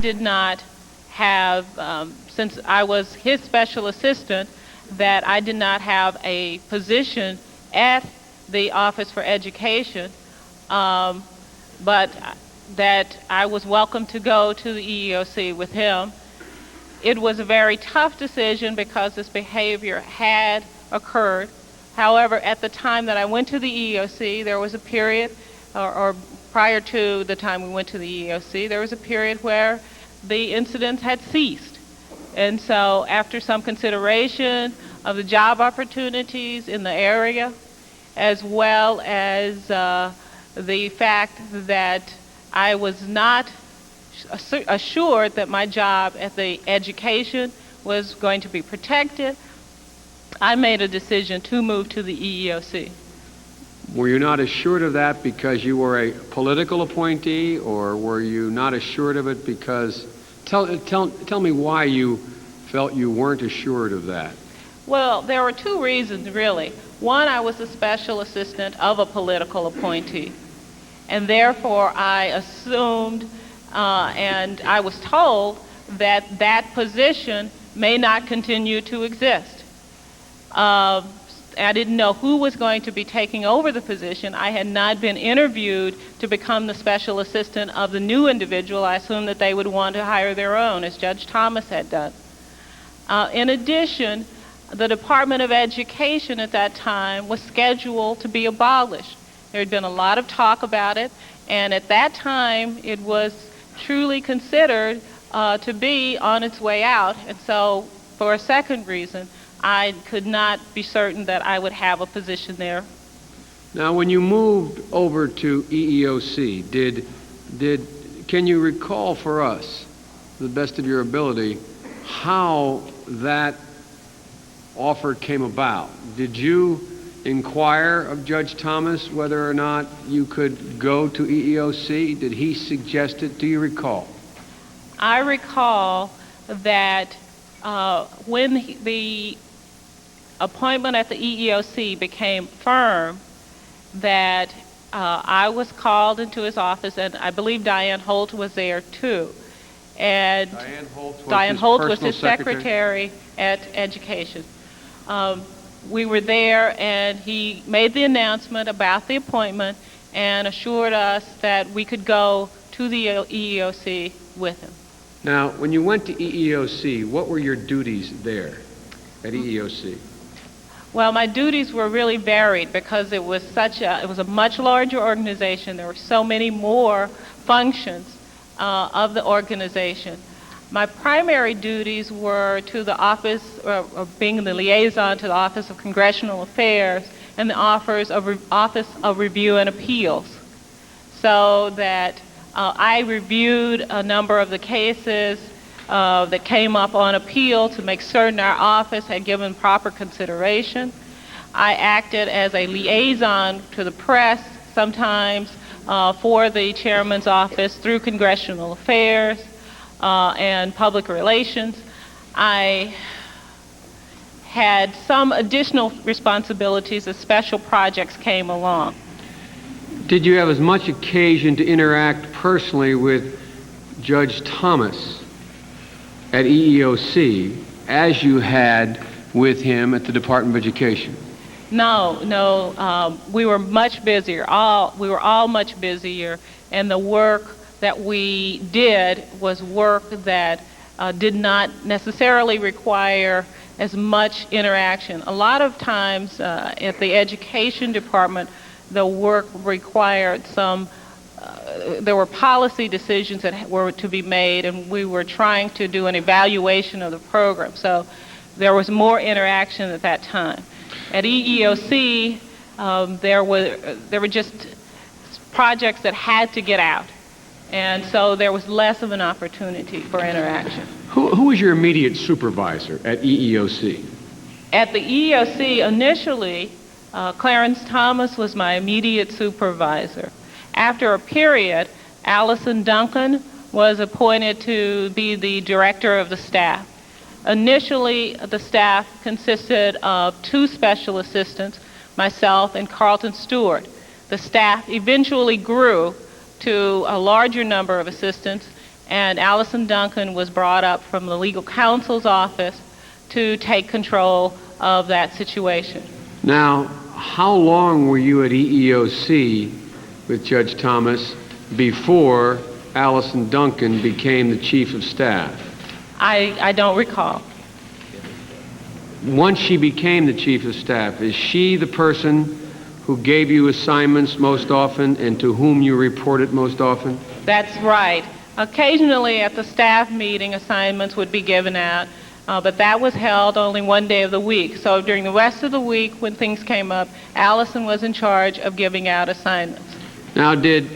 did not have, since I was his special assistant, that I did not have a position at the Office for Education, but that I was welcome to go to the EEOC with him. It was a very tough decision because this behavior had occurred. However, at the time that I went to the EEOC, there was a period, or prior to the time we went to the EEOC, there was a period where the incidents had ceased. And so after some consideration of the job opportunities in the area, as well as the fact that I was not assured that my job at the education was going to be protected, I made a decision to move to the EEOC. Were you not assured of that because you were a political appointee, or were you not assured of it because... Tell me why you felt you weren't assured of that. Well, there were two reasons, really. One, I was a special assistant of a political appointee, and therefore I assumed and I was told that that position may not continue to exist. I didn't know who was going to be taking over the position. I had not been interviewed to become the special assistant of the new individual. I assumed that they would want to hire their own, as Judge Thomas had done. In addition, the Department of Education at that time was scheduled to be abolished. There had been a lot of talk about it, and at that time it was truly considered to be on its way out. And so, for a second reason, I could not be certain that I would have a position there. Now, when you moved over to EEOC, can you recall for us, to the best of your ability, how that offer came about? Did you inquire of Judge Thomas whether or not you could go to EEOC? Did he suggest it? Do you recall? I recall that when the appointment at the EEOC became firm, that I was called into his office, and I believe Diane Holt was there too. And Diane Holt was his secretary at Education. We were there, and he made the announcement about the appointment and assured us that we could go to the EEOC with him. Now, when you went to EEOC, what were your duties there at EEOC? Well, my duties were really varied because it was a much larger organization. There were so many more functions of the organization. My primary duties were to the office, of being the liaison to the Office of Congressional Affairs and the Office of Review and Appeals, so that I reviewed a number of the cases that came up on appeal to make certain our office had given proper consideration. I acted as a liaison to the press, sometimes for the chairman's office through Congressional Affairs and Public Relations. I had some additional responsibilities as special projects came along. Did you have as much occasion to interact personally with Judge Thomas at EEOC as you had with him at the Department of Education? No. We were much busier. We were all much busier, and the work that we did was work that did not necessarily require as much interaction. A lot of times at the Education Department, the work required there were policy decisions that were to be made, and we were trying to do an evaluation of the program. So there was more interaction at that time. At EEOC, there were just projects that had to get out, and so there was less of an opportunity for interaction. Who was your immediate supervisor at EEOC? At the EEOC, initially, Clarence Thomas was my immediate supervisor. After a period, Allison Duncan was appointed to be the director of the staff. Initially, the staff consisted of 2 special assistants, myself and Carlton Stewart. The staff eventually grew to a larger number of assistants, and Allison Duncan was brought up from the legal counsel's office to take control of that situation. Now, how long were you at EEOC with Judge Thomas before Allison Duncan became the chief of staff? I don't recall. Once she became the chief of staff, is she the person who gave you assignments most often and to whom you reported most often? That's right. Occasionally at the staff meeting, assignments would be given out, but that was held only one day of the week. So during the rest of the week, when things came up, Allison was in charge of giving out assignments. Now, did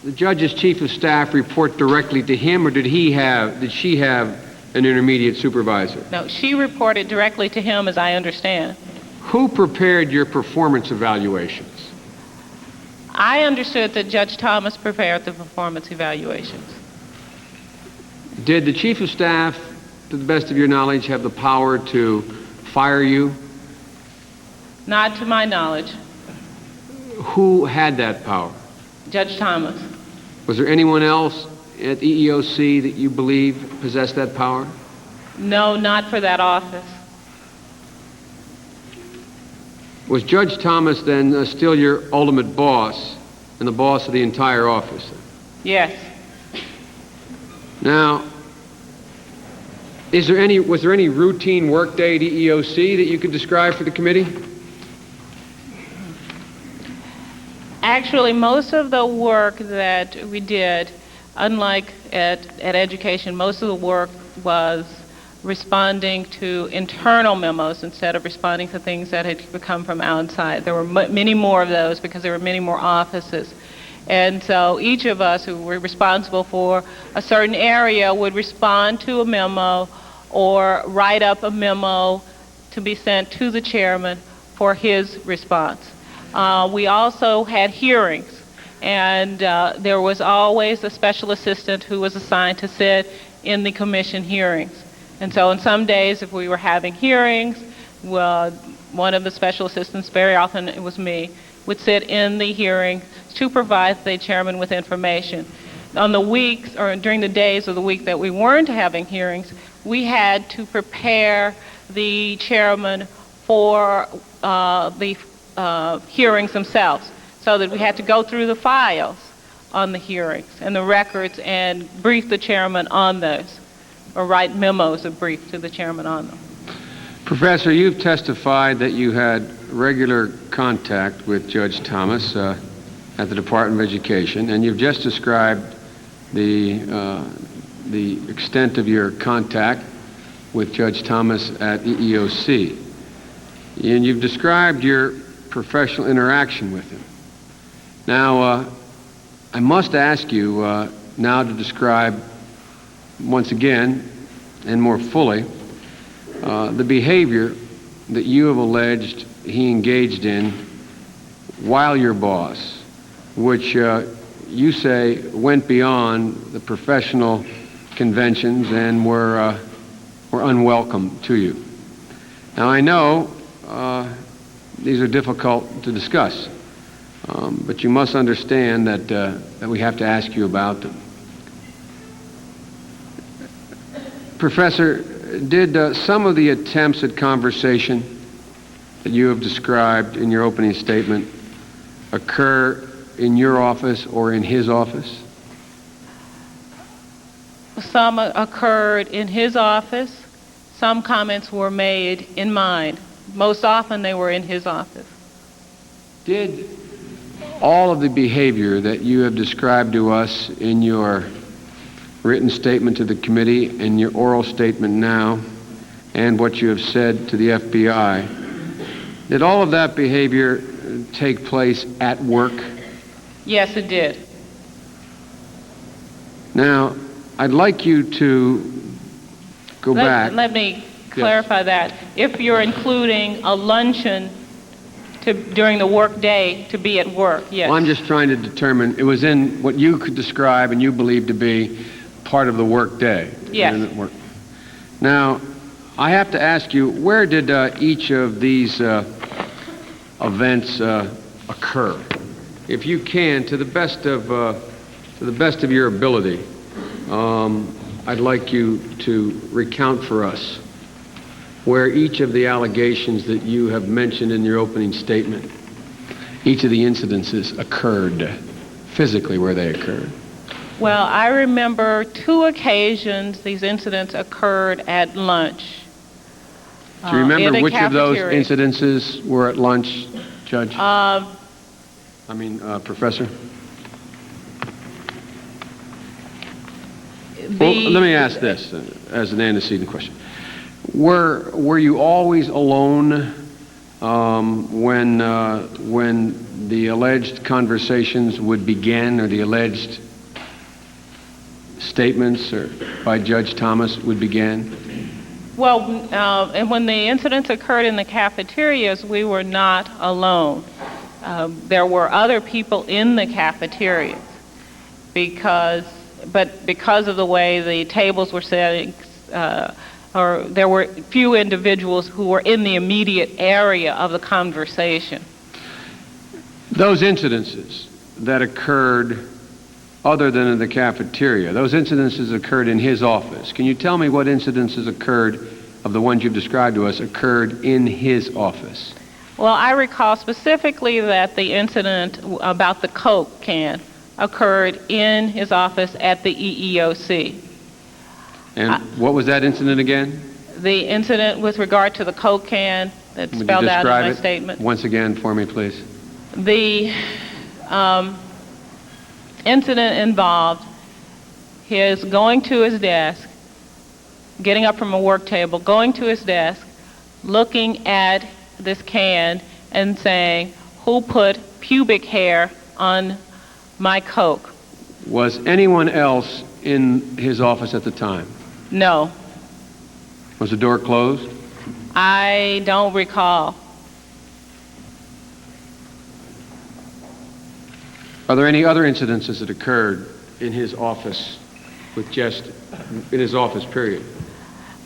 the judge's chief of staff report directly to him, or did she have an intermediate supervisor? No, she reported directly to him, as I understand. Who prepared your performance evaluations? I understood that Judge Thomas prepared the performance evaluations. Did the chief of staff, to the best of your knowledge, have the power to fire you? Not to my knowledge. Who had that power? Judge Thomas. Was there anyone else at EEOC that you believe possessed that power? No, not for that office. Was Judge Thomas then still your ultimate boss and the boss of the entire office? Yes. Now, was there any routine workday at EEOC that you could describe for the committee? Actually, most of the work that we did, unlike at education, most of the work was responding to internal memos instead of responding to things that had come from outside. There were many more of those because there were many more offices. And so each of us who were responsible for a certain area would respond to a memo or write up a memo to be sent to the chairman for his response. We also had hearings, and there was always a special assistant who was assigned to sit in the commission hearings. And so on some days, if we were having hearings, well, one of the special assistants, very often it was me, would sit in the hearing to provide the chairman with information. On the weeks or during the days of the week that we weren't having hearings, we had to prepare the chairman for the hearings themselves, so that we had to go through the files on the hearings and the records and brief the chairman on those, or write memos of brief to the chairman on them. Professor, you've testified that you had regular contact with Judge Thomas at the Department of Education, and you've just described the extent of your contact with Judge Thomas at EEOC. And you've described your professional interaction with him. Now, I must ask you now to describe once again and more fully the behavior that you have alleged he engaged in while your boss, which you say went beyond the professional conventions and were unwelcome to you. Now, I know these are difficult to discuss, but you must understand that we have to ask you about them. Professor, did some of the attempts at conversation that you have described in your opening statement occur in your office or in his office? Some occurred in his office. Some comments were made in mine. Most often they were in his office. Did all of the behavior that you have described to us in your written statement to the committee and your oral statement now and what you have said to the FBI, did all of that behavior take place at work? Yes, it did. Now, I'd like you to go back. Let me clarify that. If you're including a luncheon during the work day to be at work, yes. Well, I'm just trying to determine, it was in what you could describe and you believe to be part of the work day. Yes. Now, I have to ask you, where did each of these events occur? If you can, to the best of your ability, I'd like you to recount for us where each of the allegations that you have mentioned in your opening statement, each of the incidences occurred, physically where they occurred. Well, I remember 2 occasions these incidents occurred at lunch. Do you remember which of those cafeteria. incidences were at lunch, Judge? Professor? Well, let me ask this as an antecedent question. Were you always alone when the alleged conversations would begin, or the alleged statements by Judge Thomas would begin? Well, and when the incidents occurred in the cafeterias, we were not alone. There were other people in the cafeterias because of the way the tables were set, or there were few individuals who were in the immediate area of the conversation. Those incidences that occurred other than in the cafeteria, those incidences occurred in his office. Can you tell me what incidences occurred, of the ones you've described to us, occurred in his office? Well, I recall specifically that the incident about the Coke can occurred in his office at the EEOC. And what was that incident again? The incident with regard to the Coke can that's spelled out in my statement. Once again for me, please. The incident involved his going to his desk, getting up from a work table, going to his desk, looking at this can and saying, "Who put pubic hair on my Coke?" Was anyone else in his office at the time? No. Was the door closed? I don't recall. Are there any other incidences that occurred in his office, in his office period?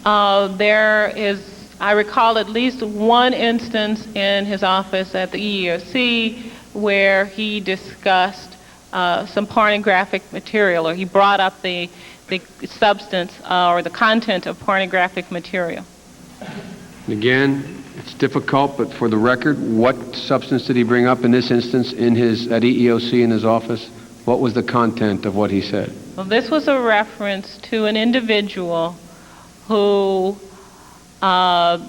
There is, I recall at least one instance in his office at the EEOC where he discussed some pornographic material, or he brought up the substance or the content of pornographic material. Again, it's difficult, but for the record, what substance did he bring up in this instance at EEOC in his office? What was the content of what he said? Well, this was a reference to an individual who had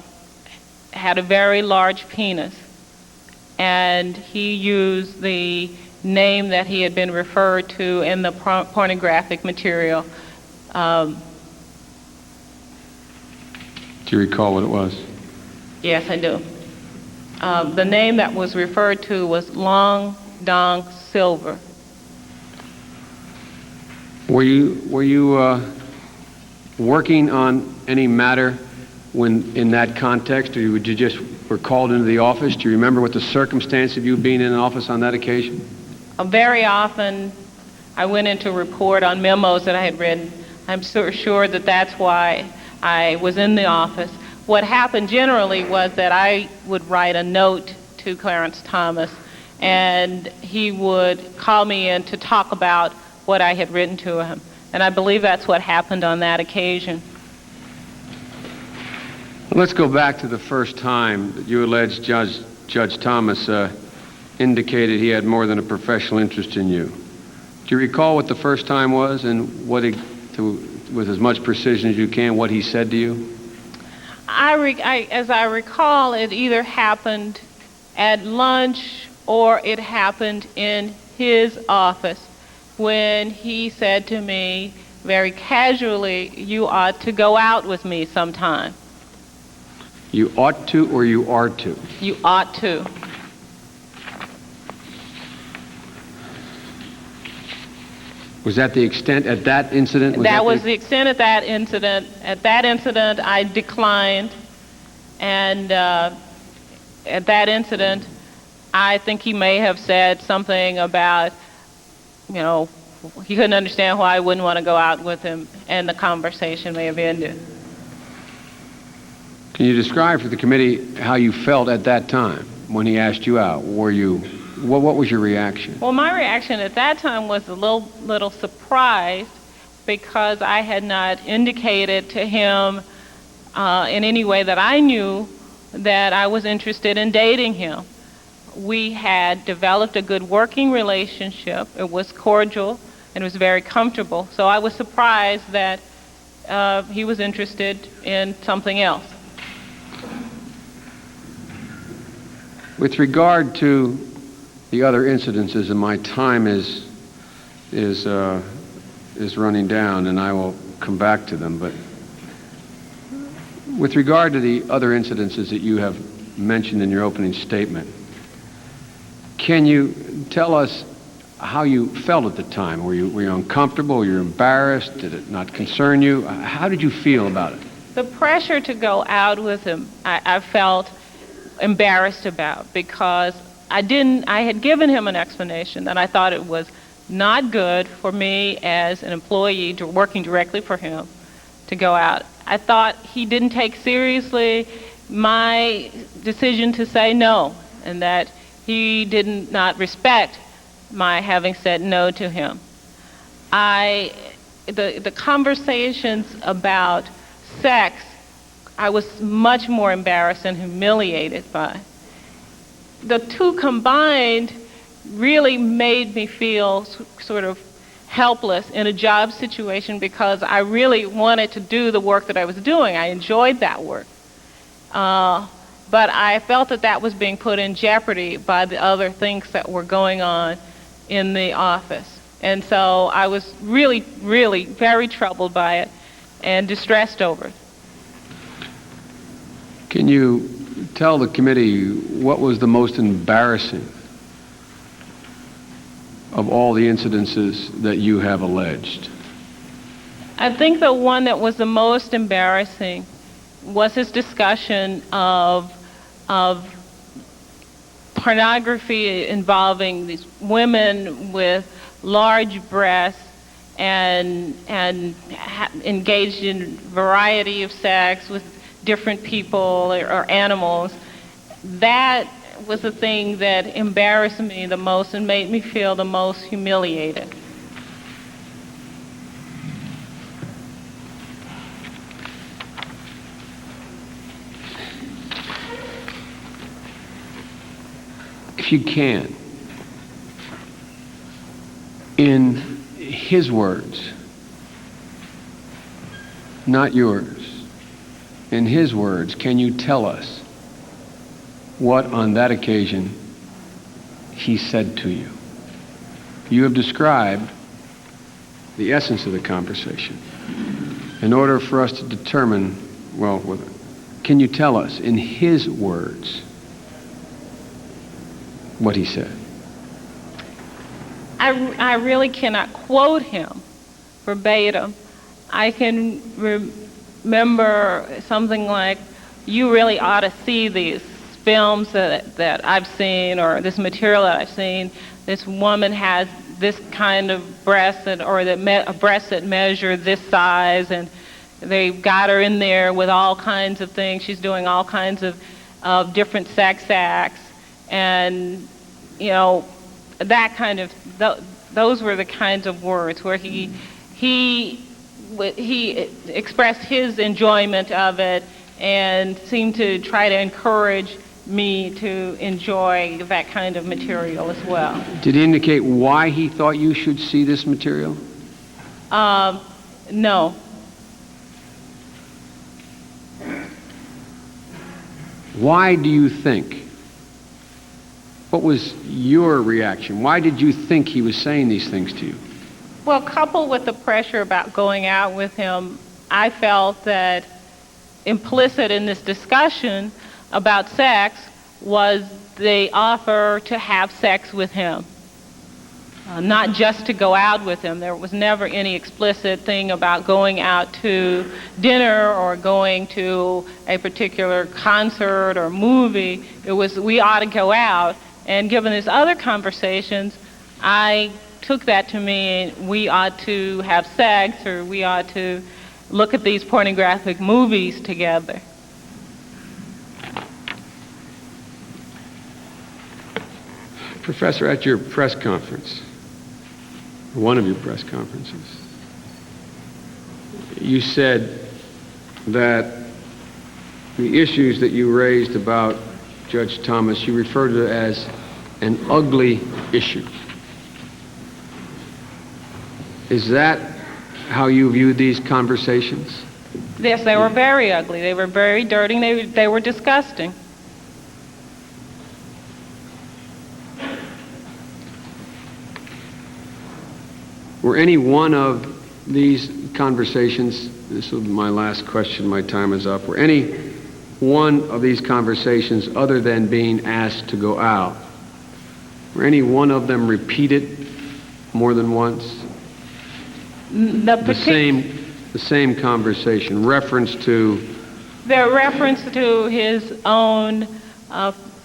a very large penis, and he used the name that he had been referred to in the pornographic material. Do you recall what it was? Yes, I do. The name that was referred to was Long Dong Silver. Were you working on any matter when in that context, or you just were called into the office? Do you remember what the circumstance of you being in an office on that occasion? Very often, I went in to report on memos that I had written. I'm sure that that's why I was in the office. What happened generally was that I would write a note to Clarence Thomas, and he would call me in to talk about what I had written to him. And I believe that's what happened on that occasion. Let's go back to the first time that you alleged Judge Thomas indicated he had more than a professional interest in you. Do you recall what the first time was, and with as much precision as you can, what he said to you? As I recall, it either happened at lunch or it happened in his office when he said to me very casually, "You ought to go out with me sometime." You ought to, or you are to? You ought to. Was that the extent at that incident? That was the extent at that incident. At that incident, I declined. And at that incident, I think he may have said something about, he couldn't understand why I wouldn't want to go out with him, and the conversation may have ended. Can you describe for the committee how you felt at that time when he asked you out? What was your reaction? Well, my reaction at that time was a little surprised, because I had not indicated to him in any way that I knew that I was interested in dating him. We had developed a good working relationship. It was cordial and it was very comfortable. So I was surprised that he was interested in something else. With regard to the other incidences, and my time is running down, and I will come back to them, but with regard to the other incidences that you have mentioned in your opening statement, can you tell us how you felt at the time? Were you uncomfortable? Were you embarrassed? Did it not concern you? How did you feel about it? The pressure to go out with him, I felt embarrassed about, because I had given him an explanation that I thought it was not good for me as an employee working directly for him to go out. I thought he didn't take seriously my decision to say no, and that he did not respect my having said no to him. The conversations about sex, I was much more embarrassed and humiliated by. The two combined really made me feel sort of helpless in a job situation, because I really wanted to do the work that I was doing. I enjoyed that work. But I felt that that was being put in jeopardy by the other things that were going on in the office. And so I was really, really very troubled by it and distressed over it. Can you tell the committee what was the most embarrassing of all the incidences that you have alleged? I think the one that was the most embarrassing was his discussion of pornography involving these women with large breasts and engaged in variety of sex with different people or animals. That was the thing that embarrassed me the most and made me feel the most humiliated. If you can, in his words, not yours, in his words, can you tell us what on that occasion he said to you? You have described the essence of the conversation. In order for us to determine, well, can you tell us in his words what he said? I really cannot quote him verbatim. I can remember something like, "You really ought to see these films that I've seen, or this material that I've seen. This woman has this kind of breast, a breast that measure this size, and they've got her in there with all kinds of things. She's doing all kinds of different sex acts, and that kind of those were the kinds of words where he expressed his enjoyment of it and seemed to try to encourage me to enjoy that kind of material as well. Did he indicate why he thought you should see this material? No. Why do you think? What was your reaction? Why did you think he was saying these things to you? Well, coupled with the pressure about going out with him, I felt that implicit in this discussion about sex was the offer to have sex with him, not just to go out with him. There was never any explicit thing about going out to dinner or going to a particular concert or movie. It was, we ought to go out. And given his other conversations, I took that to mean we ought to have sex, or we ought to look at these pornographic movies together. Professor, at your press conference, one of your press conferences, you said that the issues that you raised about Judge Thomas, you referred to it as an ugly issue. Is that how you view these conversations? Yes, they were very ugly. They were very dirty. They were disgusting. Were any one of these conversations, this will be my last question, my time is up, were any one of these conversations, other than being asked to go out, were any one of them repeated more than once? The same conversation, reference to... The reference to his own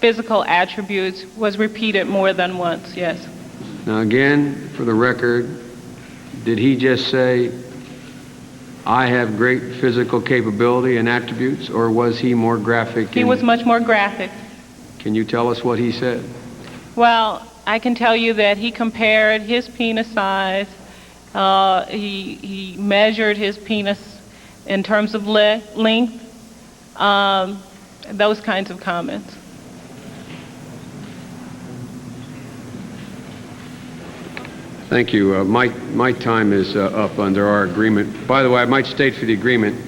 physical attributes was repeated more than once, yes. Now again, for the record, did he just say, I have great physical capability and attributes, or was he more graphic? He was much more graphic. Can you tell us what he said? Well, I can tell you that he compared his penis size. He measured his penis in terms of length, those kinds of comments. Thank you. My time is up under our agreement. By the way, I might state for the agreement,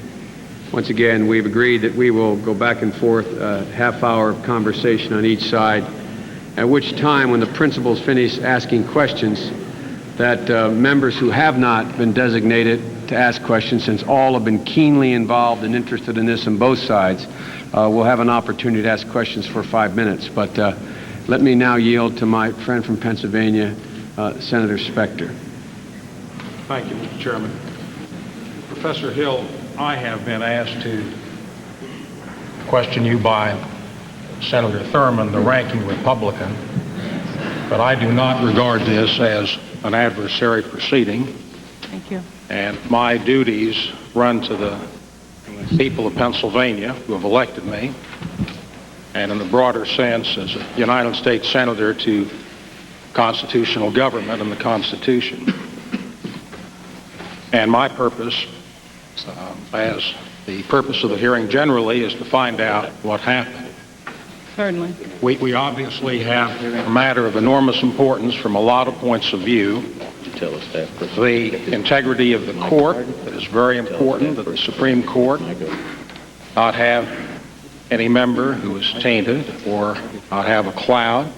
once again, we've agreed that we will go back and forth a half hour of conversation on each side, at which time, when the principals finish asking questions, that members who have not been designated to ask questions, since all have been keenly involved and interested in this on both sides, will have an opportunity to ask questions for 5 minutes. But let me now yield to my friend from Pennsylvania, Senator Specter. Thank you, Mr. Chairman. Professor Hill, I have been asked to question you by Senator Thurman, the ranking Republican, but I do not regard this as an adversary proceeding. Thank you. And my duties run to the people of Pennsylvania who have elected me, and in the broader sense as a United States Senator, to constitutional government and the Constitution. And my purpose, as the purpose of the hearing generally, is to find out what happened. Certainly. We obviously have a matter of enormous importance from a lot of points of view. The integrity of the court, that is very important, that the Supreme Court not have any member who is tainted or not have a cloud.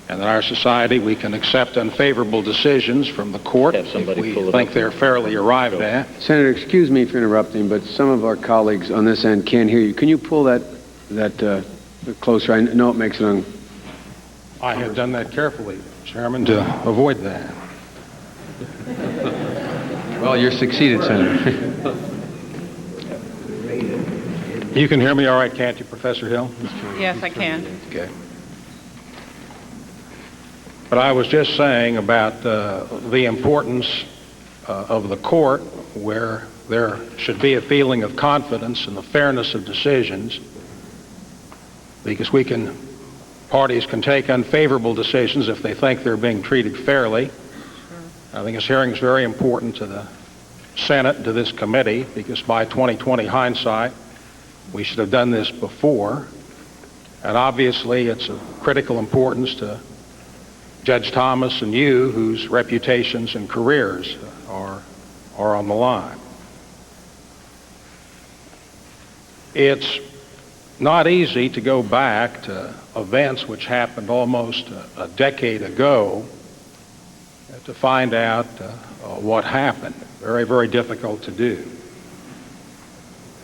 And in our society, we can accept unfavorable decisions from the court if we think they're fairly arrived at. Senator, excuse me for interrupting, but some of our colleagues on this end can't hear you. Can you pull that closer? I know it makes it I have done that carefully, Chairman, to avoid that. Well, you're succeeded, Senator. You can hear me all right, can't you, Professor Hill? Yes, I can. Okay. But I was just saying about the importance of the court, where there should be a feeling of confidence in the fairness of decisions, because parties can take unfavorable decisions if they think they're being treated fairly. I think this hearing is very important to the Senate, to this committee, because by 2020 hindsight, we should have done this before. And obviously, it's of critical importance to Judge Thomas and you, whose reputations and careers are on the line. It's not easy to go back to events which happened almost a decade ago to find out what happened. Very, very difficult to do.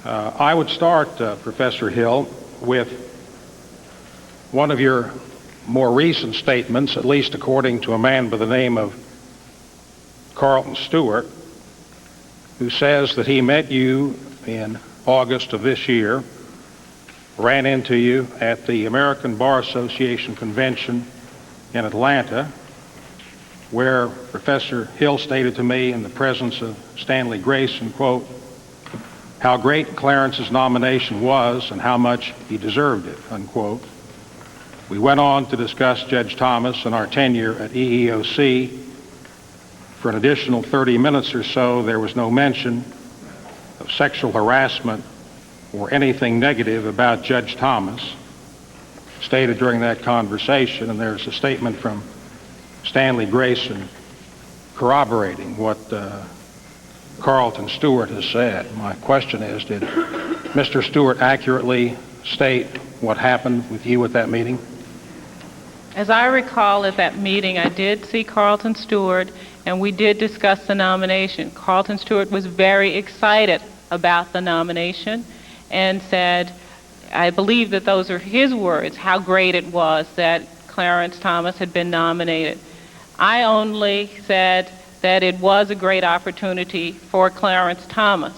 I would start, Professor Hill, with one of your more recent statements, at least according to a man by the name of Carlton Stewart, who says that he met you in August of this year, ran into you at the American Bar Association convention in Atlanta, where Professor Hill stated to me in the presence of Stanley Grayson, quote, how great Clarence's nomination was and how much he deserved it, unquote. We went on to discuss Judge Thomas and our tenure at EEOC. For an additional 30 minutes or so, there was no mention of sexual harassment or anything negative about Judge Thomas stated during that conversation, and there's a statement from Stanley Grayson corroborating what Carlton Stewart has said. My question is, did Mr. Stewart accurately state what happened with you at that meeting? As I recall, at that meeting, I did see Carlton Stewart, and we did discuss the nomination. Carlton Stewart was very excited about the nomination and said, I believe that those are his words, how great it was that Clarence Thomas had been nominated. I only said that it was a great opportunity for Clarence Thomas.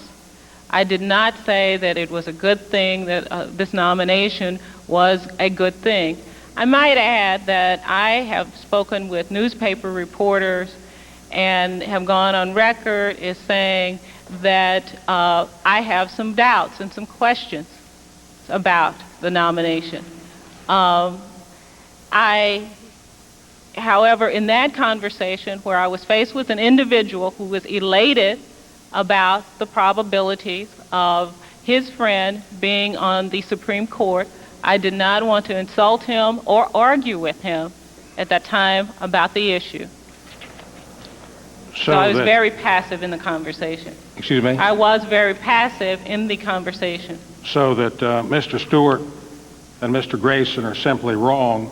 I did not say that it was a good thing, that this nomination was a good thing. I might add that I have spoken with newspaper reporters and have gone on record as saying that I have some doubts and some questions about the nomination. However, in that conversation where I was faced with an individual who was elated about the probabilities of his friend being on the Supreme Court, I did not want to insult him or argue with him at that time about the issue. So I was very passive in the conversation. Excuse me? I was very passive in the conversation. So that Mr. Stewart and Mr. Grayson are simply wrong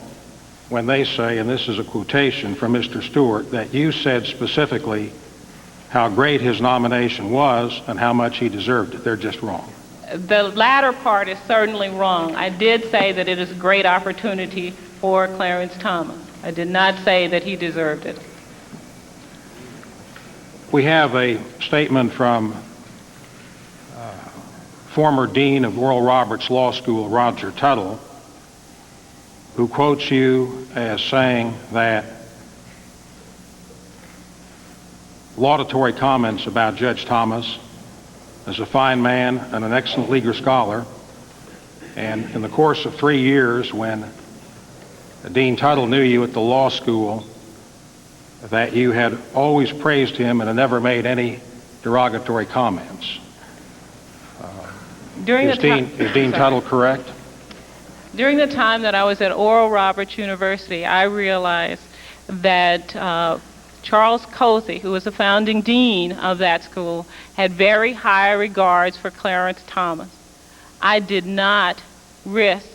when they say, and this is a quotation from Mr. Stewart, that you said specifically how great his nomination was and how much he deserved it. They're just wrong. The latter part is certainly wrong. I did say that it is a great opportunity for Clarence Thomas. I did not say that he deserved it. We have a statement from former Dean of Oral Roberts Law School, Roger Tuttle, who quotes you as saying that laudatory comments about Judge Thomas as a fine man and an excellent legal scholar, and in the course of 3 years when Dean Tuttle knew you at the law school, that you had always praised him and had never made any derogatory comments. Is Dean Tuttle correct? During the time that I was at Oral Roberts University, I realized that Charles Cothey, who was the founding dean of that school, had very high regards for Clarence Thomas. I did not risk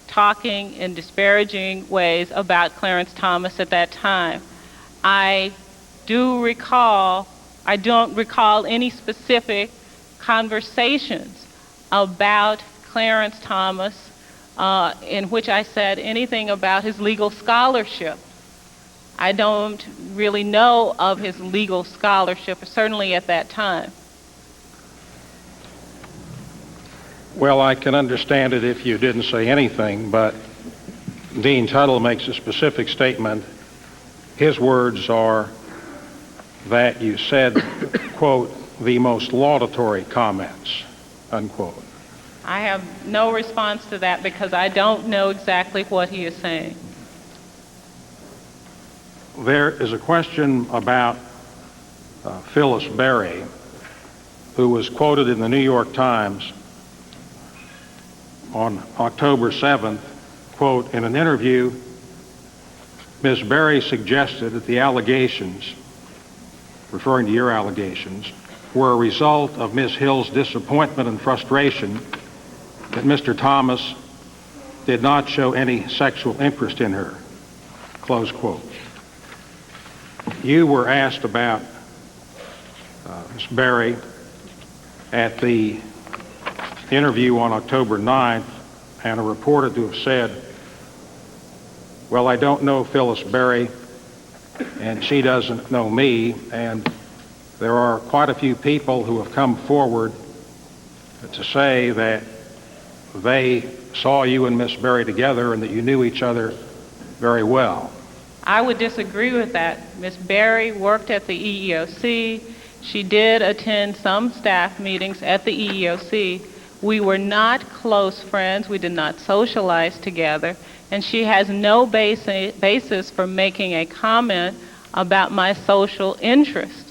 talking in disparaging ways about Clarence Thomas at that time. I don't recall any specific conversations about Clarence Thomas in which I said anything about his legal scholarship. I don't really know of his legal scholarship, certainly at that time. Well, I can understand it if you didn't say anything, but Dean Tuttle makes a specific statement. His words are that you said, quote, the most laudatory comments, unquote. I have no response to that because I don't know exactly what he is saying. There is a question about Phyllis Berry, who was quoted in the New York Times on October 7th, quote, in an interview, Ms. Berry suggested that the allegations, referring to your allegations, were a result of Ms. Hill's disappointment and frustration that Mr. Thomas did not show any sexual interest in her, close quote. You were asked about Ms. Berry at the interview on October 9th, and are reported to have said, well, I don't know Phyllis Berry, and she doesn't know me, and there are quite a few people who have come forward to say that they saw you and Miss Berry together and that you knew each other very well. I would disagree with that. Miss Berry worked at the EEOC. She did attend some staff meetings at the EEOC. We were not close friends. We did not socialize together. And she has no basis for making a comment about my social interest.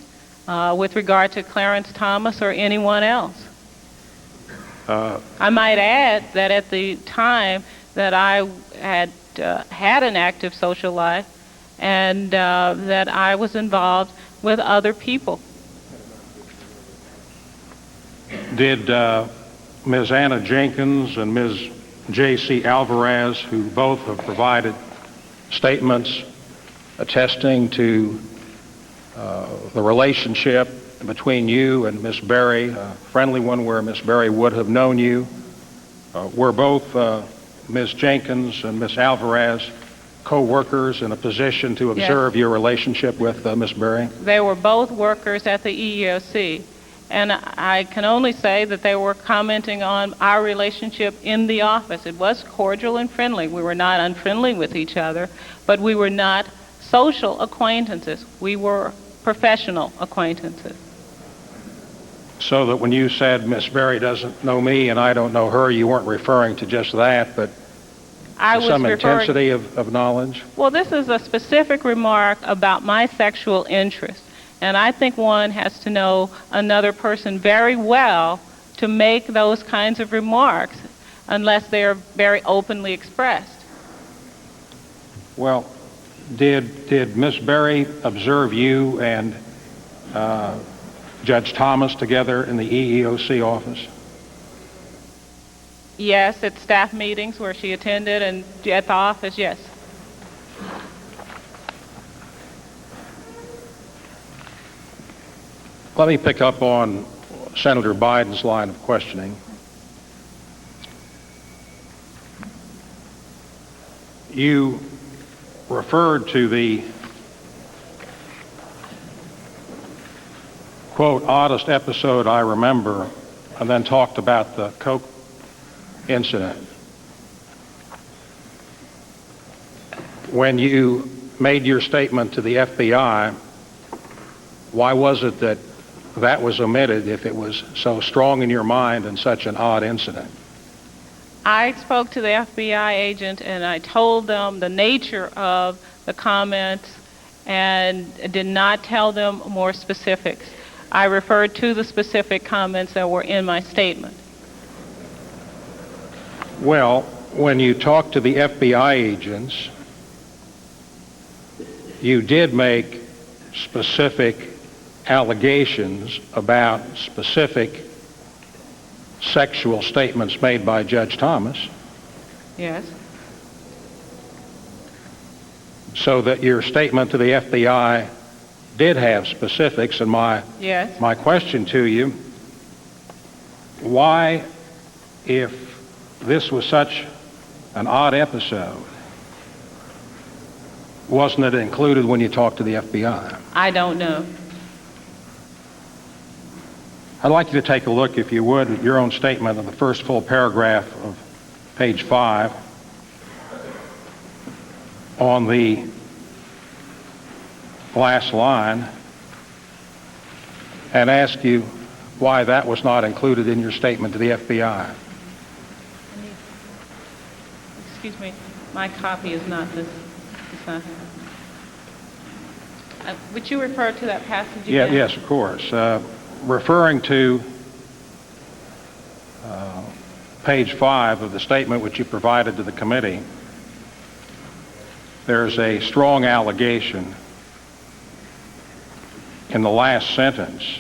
with regard to Clarence Thomas or anyone else. Uh, I might add that at the time that I had had an active social life and that I was involved with other people. Did Ms. Anna Jenkins and Ms. J.C. Alvarez, who both have provided statements attesting to the relationship between you and Miss Berry, a friendly one where Miss Berry would have known you, were both Ms. Jenkins and Miss Alvarez co-workers in a position to observe your relationship with Miss Berry? They were both workers at the EEOC, and I can only say that they were commenting on our relationship in the office. It was cordial and friendly. We were not unfriendly with each other, but we were not social acquaintances. We were professional acquaintances. So that when you said Miss Berry doesn't know me and I don't know her, you weren't referring to just that, but I to some was referring, intensity of knowledge? well, this is a specific remark about my sexual interest, and I think one has to know another person very well to make those kinds of remarks unless they are very openly expressed. Well, did Miss Berry observe you and Judge Thomas together in the EEOC office? Yes, at staff meetings where she attended and at the office, yes. Let me pick up on Senator Biden's line of questioning. You referred to the, quote, oddest episode I remember, and then talked about the Coke incident. When you made your statement to the FBI, why was it that that was omitted if it was so strong in your mind and such an odd incident? I spoke to the FBI agent and I told them the nature of the comments and did not tell them more specifics. I referred to the specific comments that were in my statement. Well, when you talked to the FBI agents, you did make specific allegations about specific sexual statements made by Judge Thomas. Yes. So that your statement to the FBI did have specifics, and my question to you, why, if this was such an odd episode, wasn't it included when you talked to the FBI? I don't know. I'd like you to take a look, if you would, at your own statement in the first full paragraph of page 5 on the last line, and ask you why that was not included in your statement to the FBI. Excuse me, my copy is not this. It's not here. Would you refer to that passage again? Yes, of course. Referring to page 5 of the statement which you provided to the committee, there's a strong allegation in the last sentence,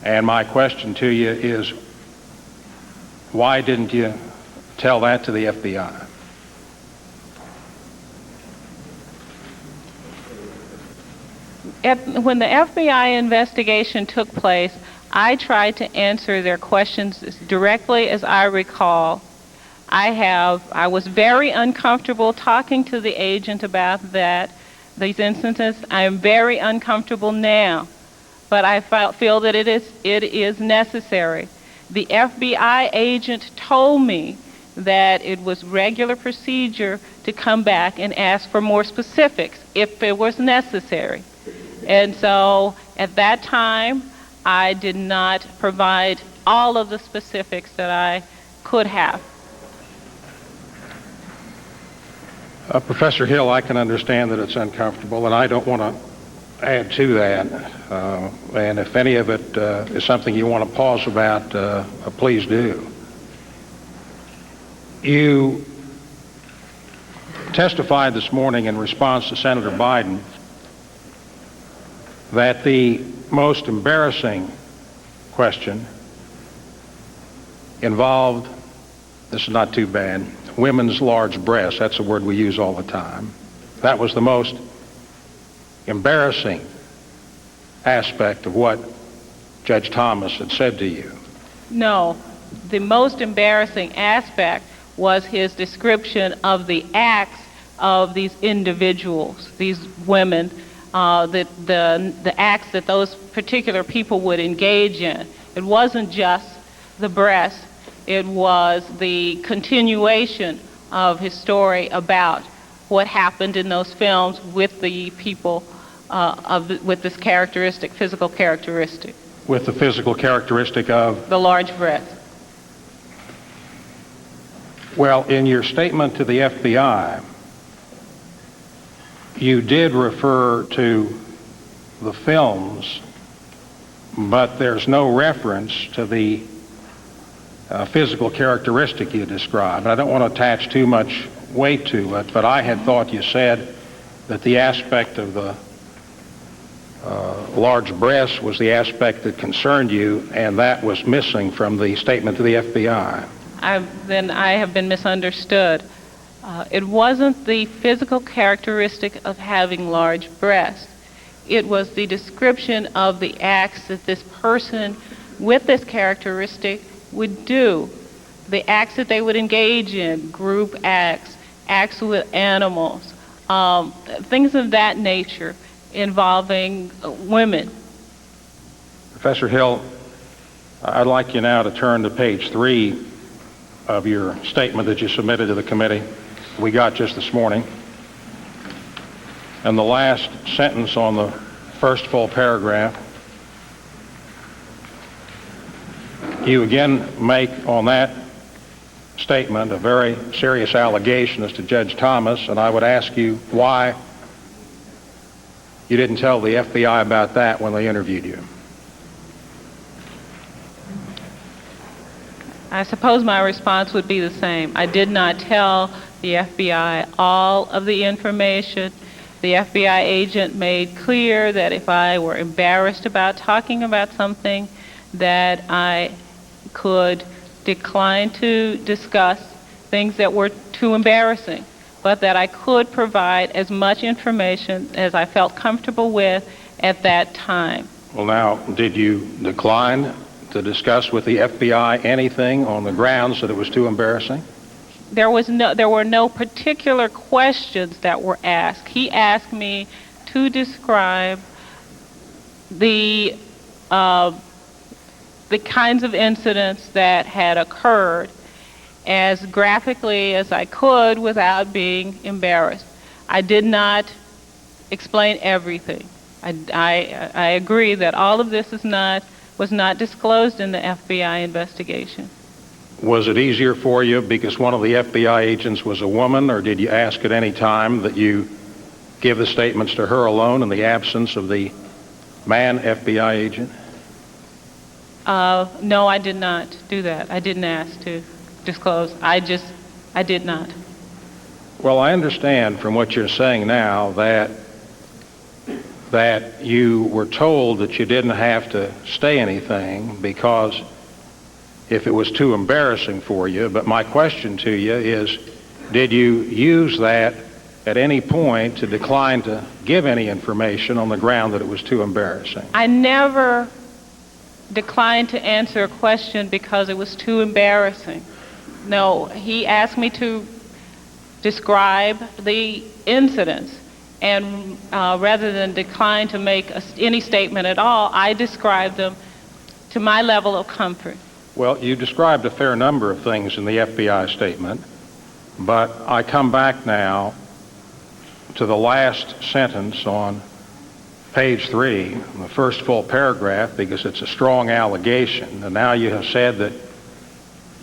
and my question to you is, why didn't you tell that to the FBI? When the FBI investigation took place, I tried to answer their questions as directly as I recall. I was very uncomfortable talking to the agent about these instances. I am very uncomfortable now, but I feel that it is necessary. The FBI agent told me that it was regular procedure to come back and ask for more specifics if it was necessary. And so at that time, I did not provide all of the specifics that I could have. Professor Hill, I can understand that it's uncomfortable, and I don't want to add to that, and if any of it is something you want to pause about, please do. You testified this morning in response to Senator Biden that the most embarrassing question involved, this is not too bad, women's large breasts. That's a word we use all the time. That was the most embarrassing aspect of what Judge Thomas had said to you. No, the most embarrassing aspect was his description of the acts of these individuals, these women, the acts that those particular people would engage in. It wasn't just the breast, it was the continuation of his story about what happened in those films with the people with this characteristic, physical characteristic. With the physical characteristic of? The large breast. Well, in your statement to the FBI, you did refer to the films, but there's no reference to the physical characteristic you described. I don't want to attach too much weight to it, but I had thought you said that the aspect of the large breasts was the aspect that concerned you, and that was missing from the statement to the FBI. Then I have been misunderstood. It wasn't the physical characteristic of having large breasts. It was the description of the acts that this person with this characteristic would do. The acts that they would engage in, group acts, acts with animals, things of that nature involving women. Professor Hill, I'd like you now to turn to page 3 of your statement that you submitted to the committee we got just this morning. And the last sentence on the first full paragraph, you again make on that statement a very serious allegation as to Judge Thomas, and I would ask you why you didn't tell the FBI about that when they interviewed you. I suppose my response would be the same. I did not tell the FBI all of the information. The FBI agent made clear that if I were embarrassed about talking about something, that I could decline to discuss things that were too embarrassing, but that I could provide as much information as I felt comfortable with at that time. Well, now, did you decline to discuss with the FBI anything on the grounds that it was too embarrassing? There were no particular questions that were asked. He asked me to describe the kinds of incidents that had occurred as graphically as I could without being embarrassed. I did not explain everything. I agree that all of this was not disclosed in the FBI investigation. Was it easier for you because one of the FBI agents was a woman, or did you ask at any time that you give the statements to her alone in the absence of the man FBI agent? No, I did not do that. I didn't ask to disclose. I did not. Well, I understand from what you're saying now that you were told that you didn't have to say anything because if it was too embarrassing for you. But my question to you is, did you use that at any point to decline to give any information on the ground that it was too embarrassing? I never declined to answer a question because it was too embarrassing. No, he asked me to describe the incidents, and rather than decline to make any statement at all, I described them to my level of comfort. Well, you described a fair number of things in the FBI statement, but I come back now to the last sentence on page 3, the first full paragraph, because it's a strong allegation. And now you have said that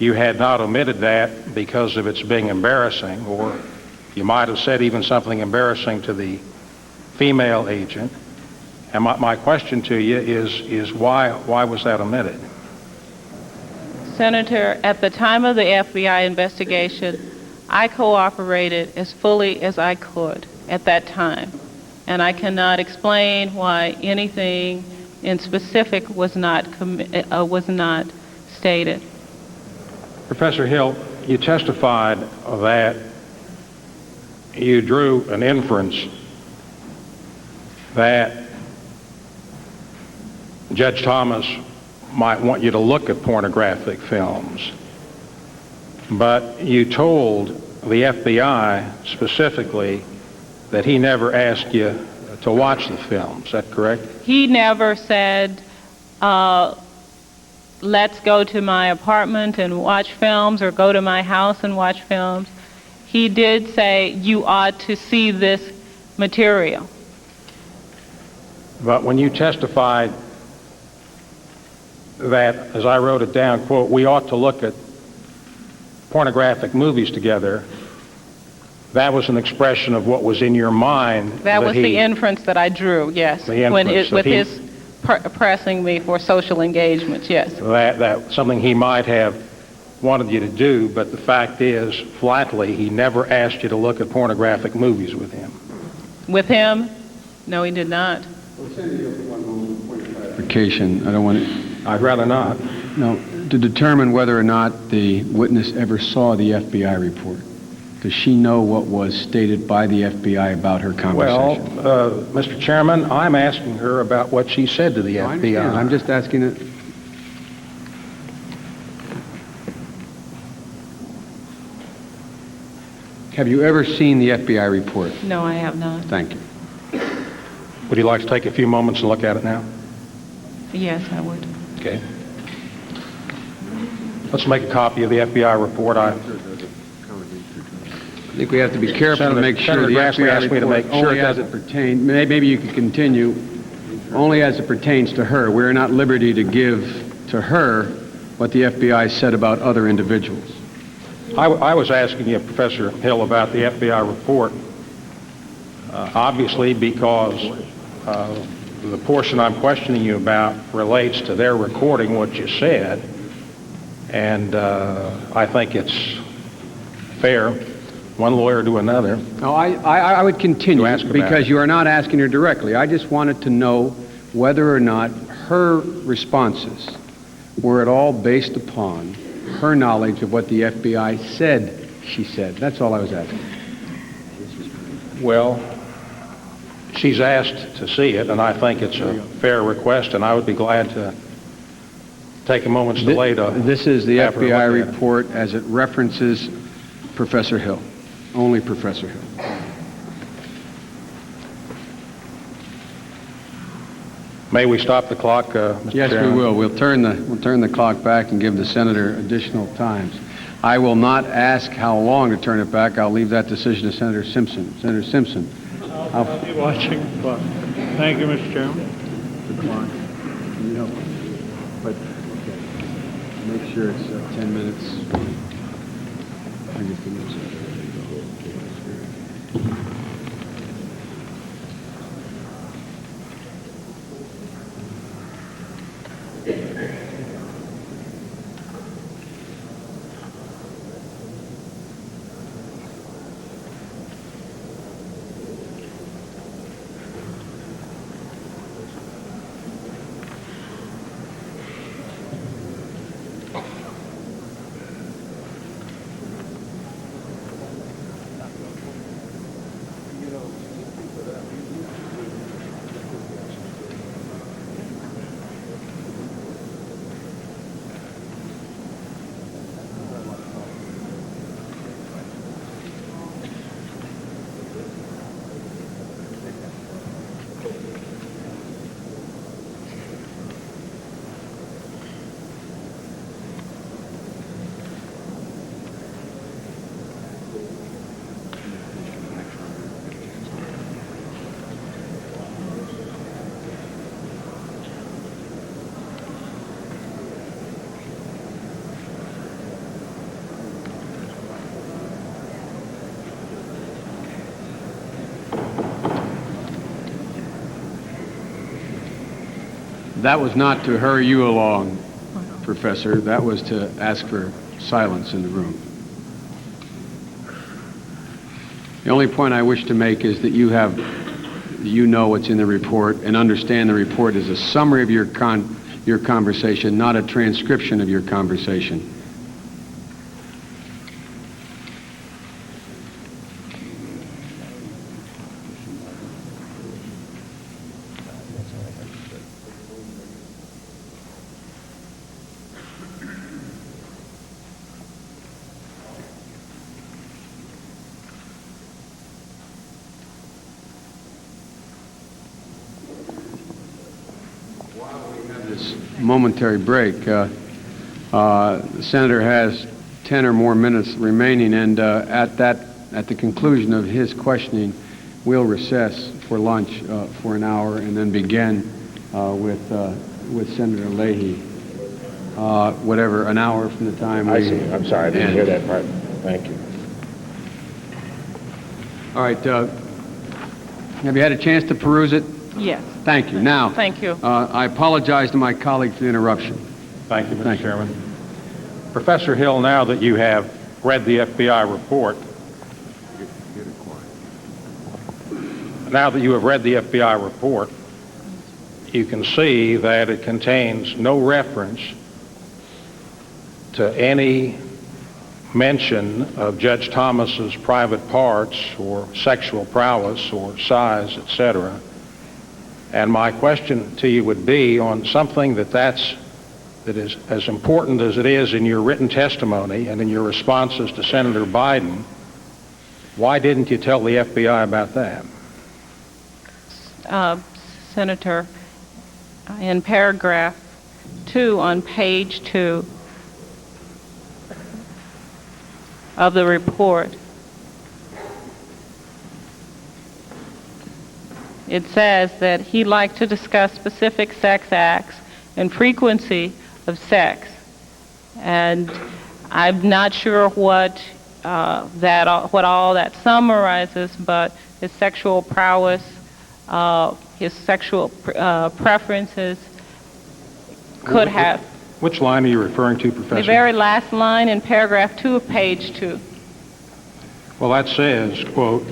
you had not omitted that because of its being embarrassing, or you might have said even something embarrassing to the female agent. And my question to you is why was that omitted? Senator, at the time of the FBI investigation, I cooperated as fully as I could at that time, and I cannot explain why anything in specific was not stated. Professor Hill, you testified that you drew an inference that Judge Thomas might want you to look at pornographic films, but you told the FBI specifically that he never asked you to watch the films. Is that correct? He never said, let's go to my apartment and watch films or go to my house and watch films. He did say, you ought to see this material. But when you testified that, as I wrote it down, quote, we ought to look at pornographic movies together, that was an expression of what was in your mind. That was the inference that I drew, yes, with his pressing me for social engagements, yes. That something he might have wanted you to do, but the fact is, flatly, he never asked you to look at pornographic movies with him. With him? No, he did not. Clarification. I don't want to... I'd rather not. No, to determine whether or not the witness ever saw the FBI report. Does she know what was stated by the FBI about her conversation? Well, Mr. Chairman, I'm asking her about what she said to the FBI. I'm just asking it. Have you ever seen the FBI report? No, I have not. Thank you. Would you like to take a few moments and look at it now? Yes, I would. Okay. Let's make a copy of the FBI report. I think we have to be careful to make sure the FBI report only as it pertains. Maybe you could continue. Only as it pertains to her. We're not at liberty to give to her what the FBI said about other individuals. I was asking you, Professor Hill, about the FBI report, obviously because the portion I'm questioning you about relates to their recording what you said, and I think it's fair, one lawyer to another. No, I would continue because you are not asking her directly. I just wanted to know whether or not her responses were at all based upon her knowledge of what the FBI said she said. That's all I was asking. Well, she's asked to see it, and I think it's a fair request, and I would be glad to take a moment's delay to... This is the FBI report as it references Professor Hill, only Professor Hill. May we stop the clock, Mr. Yes, Chairman? we will. We'll turn the clock back and give the senator additional times. I will not ask how long to turn it back. I'll leave that decision to Senator Simpson. Senator Simpson. I'll be watching the clock. Thank you, Mr. Chairman. The clock. You know, but okay. Make sure it's 10 minutes. I get the news. That was not to hurry you along, Professor. That was to ask for silence in the room. The only point I wish to make is that you know what's in the report and understand the report is a summary of your conversation, not a transcription of your conversation. Momentary break. The senator has 10 or more minutes remaining, and at the conclusion of his questioning, we'll recess for lunch for an hour, and then begin with Senator Leahy. Whatever, an hour from the time I see. I'm sorry, I didn't hear that part. Thank you. All right. Have you had a chance to peruse it? Yes. Thank you. Now, Thank you. I apologize to my colleague for the interruption. Thank you, Mr. Chairman. Professor Hill, now that you have read the FBI report, you can see that it contains no reference to any mention of Judge Thomas's private parts or sexual prowess or size, etc. And my question to you would be on something that is as important as it is in your written testimony and in your responses to Senator Biden, why didn't you tell the FBI about that? Senator, in paragraph 2 on page 2 of the report, it says that he liked to discuss specific sex acts and frequency of sex. And I'm not sure what all that summarizes, but his sexual prowess, his sexual preferences could have. Which line are you referring to, Professor? The very last line in paragraph 2 of page 2. Well, that says, quote,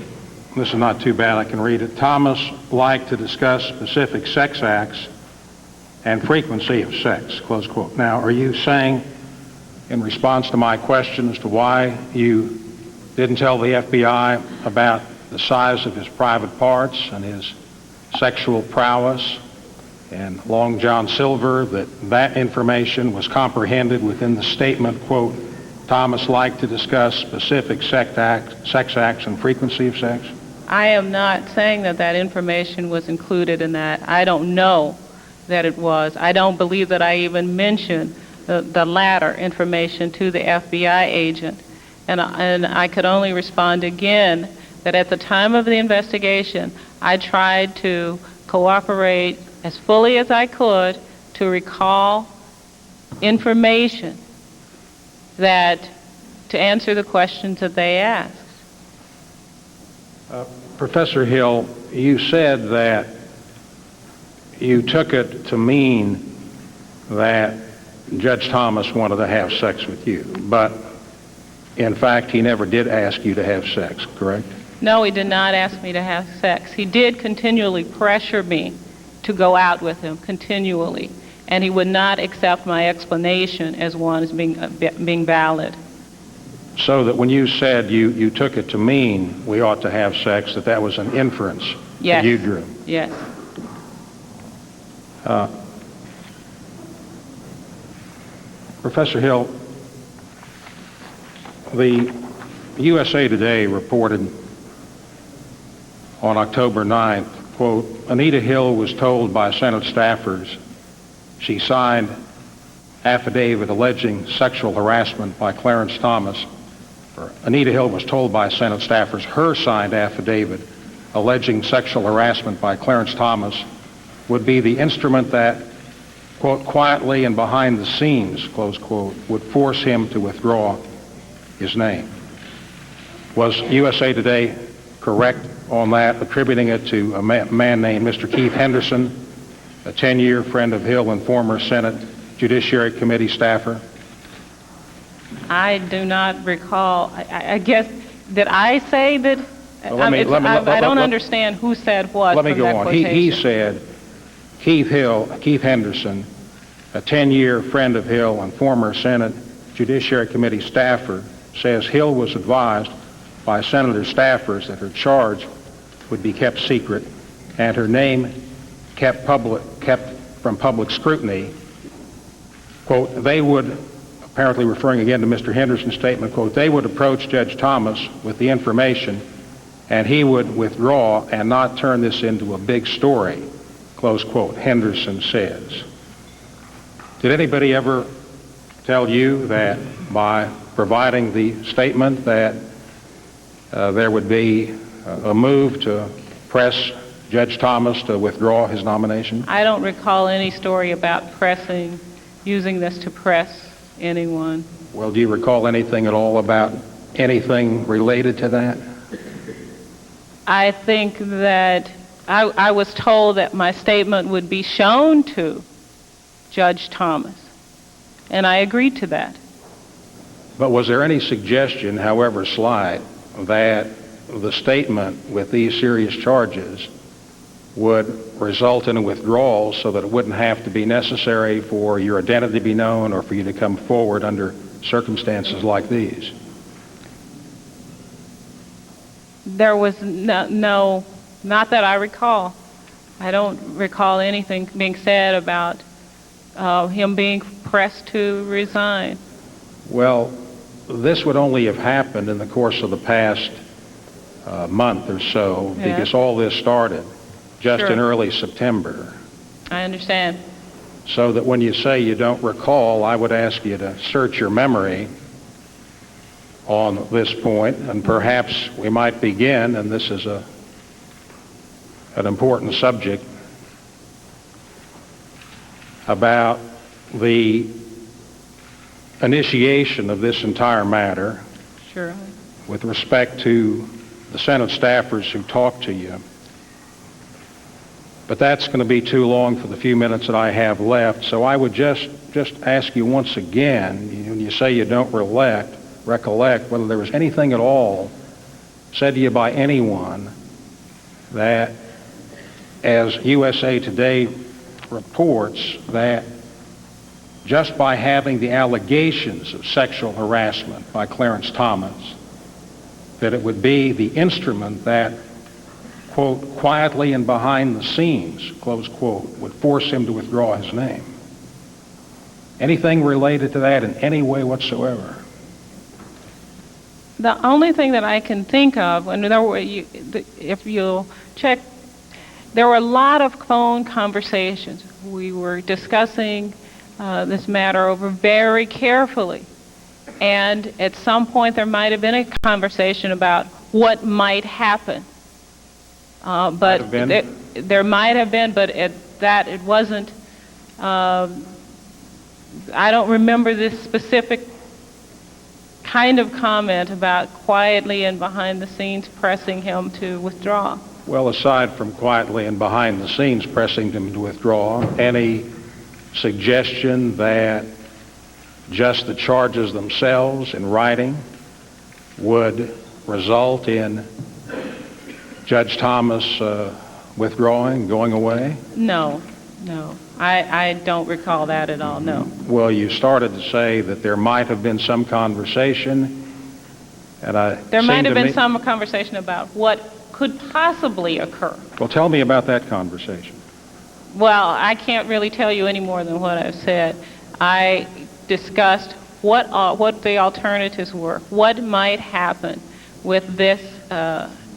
this is not too bad, I can read it. Thomas liked to discuss specific sex acts and frequency of sex, close quote. Now, are you saying, in response to my question as to why you didn't tell the FBI about the size of his private parts and his sexual prowess and Long John Silver, that information was comprehended within the statement, quote, Thomas liked to discuss specific sex acts and frequency of sex? I am not saying that information was included in that. I don't know that it was. I don't believe that I even mentioned the latter information to the FBI agent. And I could only respond again that at the time of the investigation, I tried to cooperate as fully as I could to recall information to answer the questions that they asked. Professor Hill, you said that you took it to mean that Judge Thomas wanted to have sex with you, but in fact, he never did ask you to have sex, correct? No, he did not ask me to have sex. He did continually pressure me to go out with him, continually, and he would not accept my explanation as one as being valid. So that when you said you took it to mean we ought to have sex, that was an inference Yes. that you drew? Yes. Professor Hill, the USA Today reported on October 9th, quote, Anita Hill was told by Senate staffers she signed affidavit alleging sexual harassment by Clarence Thomas. Anita Hill was told by Senate staffers her signed affidavit alleging sexual harassment by Clarence Thomas would be the instrument that, quote, quietly and behind the scenes, close quote, would force him to withdraw his name. Was USA Today correct on that, attributing it to a man named Mr. Keith Henderson a 10-year friend of Hill and former Senate Judiciary Committee staffer? I do not recall. I guess, did I say that? Well, I don't understand who said what. Let me from go that on. quotation. He said Keith Henderson, a 10-year friend of Hill and former Senate Judiciary Committee staffer, says Hill was advised by senator staffers that her charge would be kept secret and her name kept from public scrutiny. Quote, they would, apparently referring again to Mr. Henderson's statement, quote, they would approach Judge Thomas with the information and he would withdraw and not turn this into a big story, close quote, Henderson says. Did anybody ever tell you that by providing the statement that there would be a move to press Judge Thomas to withdraw his nomination? I don't recall any story about using this to press anyone. Well, do you recall anything at all about anything related to that? I think that I was told that my statement would be shown to Judge Thomas, and I agreed to that. But was there any suggestion, however slight, that the statement with these serious charges would result in a withdrawal so that it wouldn't have to be necessary for your identity to be known or for you to come forward under circumstances like these? There was no, not that I recall. I don't recall anything being said about him being pressed to resign. Well, this would only have happened in the course of the past month or so, Yeah. because all this started just Sure. in early September. I understand. So that when you say you don't recall, I would ask you to search your memory on this point, and perhaps we might begin, and this is an important subject, about the initiation of this entire matter Sure. with respect to the Senate staffers who talked to you. But that's going to be too long for the few minutes that I have left, so I would just ask you once again, when you say you don't recollect whether there was anything at all said to you by anyone that, as USA Today reports, that just by having the allegations of sexual harassment by Clarence Thomas, that it would be the instrument that, quote, quietly and behind the scenes, close quote, would force him to withdraw his name. Anything related to that in any way whatsoever? The only thing that I can think of, and if you'll check, there were a lot of phone conversations. We were discussing this matter over very carefully. And at some point there might have been a conversation about what might happen. But there might have been, but it wasn't, I don't remember this specific kind of comment about quietly and behind the scenes pressing him to withdraw. Well, aside from quietly and behind the scenes pressing him to withdraw, any suggestion that just the charges themselves in writing would result in Judge Thomas withdrawing, going away? No. I don't recall that at all, no. Well, you started to say that there might have been some conversation, and there might have been some conversation about what could possibly occur. Well, tell me about that conversation. Well, I can't really tell you any more than what I've said. I discussed what the alternatives were, what might happen with this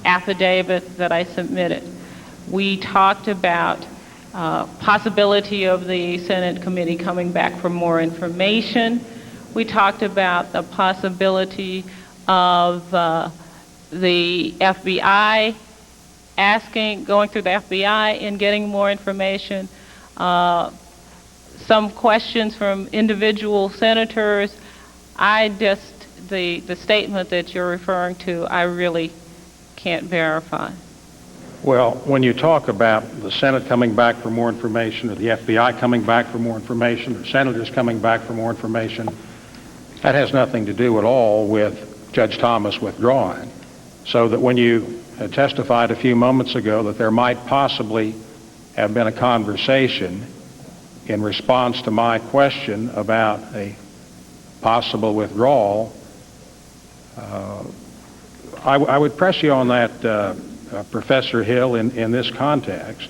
affidavit that I submitted. We talked about possibility of the Senate committee coming back for more information. We talked about the possibility of the FBI going through the FBI and getting more information. Some questions from individual senators. The statement that you're referring to, I really can't verify. Well, when you talk about the Senate coming back for more information, or the FBI coming back for more information, or senators coming back for more information, that has nothing to do at all with Judge Thomas withdrawing. So that when you testified a few moments ago that there might possibly have been a conversation in response to my question about a possible withdrawal, I would press you on that, Professor Hill, in this context.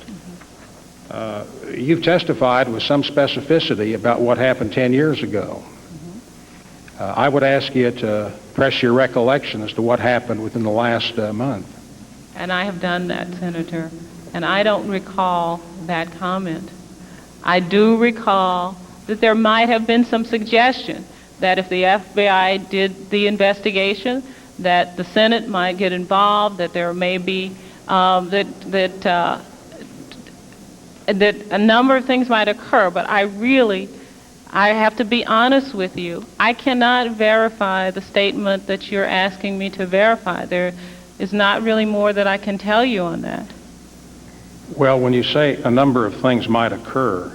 You've testified with some specificity about what happened 10 years ago. I would ask you to press your recollection as to what happened within the last month. And I have done that, Senator. And I don't recall that comment. I do recall that there might have been some suggestion that if the FBI did the investigation, that the Senate might get involved, that there may be that a number of things might occur. But I have to be honest with you. I cannot verify the statement that you're asking me to verify. There is not really more that I can tell you on that. Well, when you say a number of things might occur,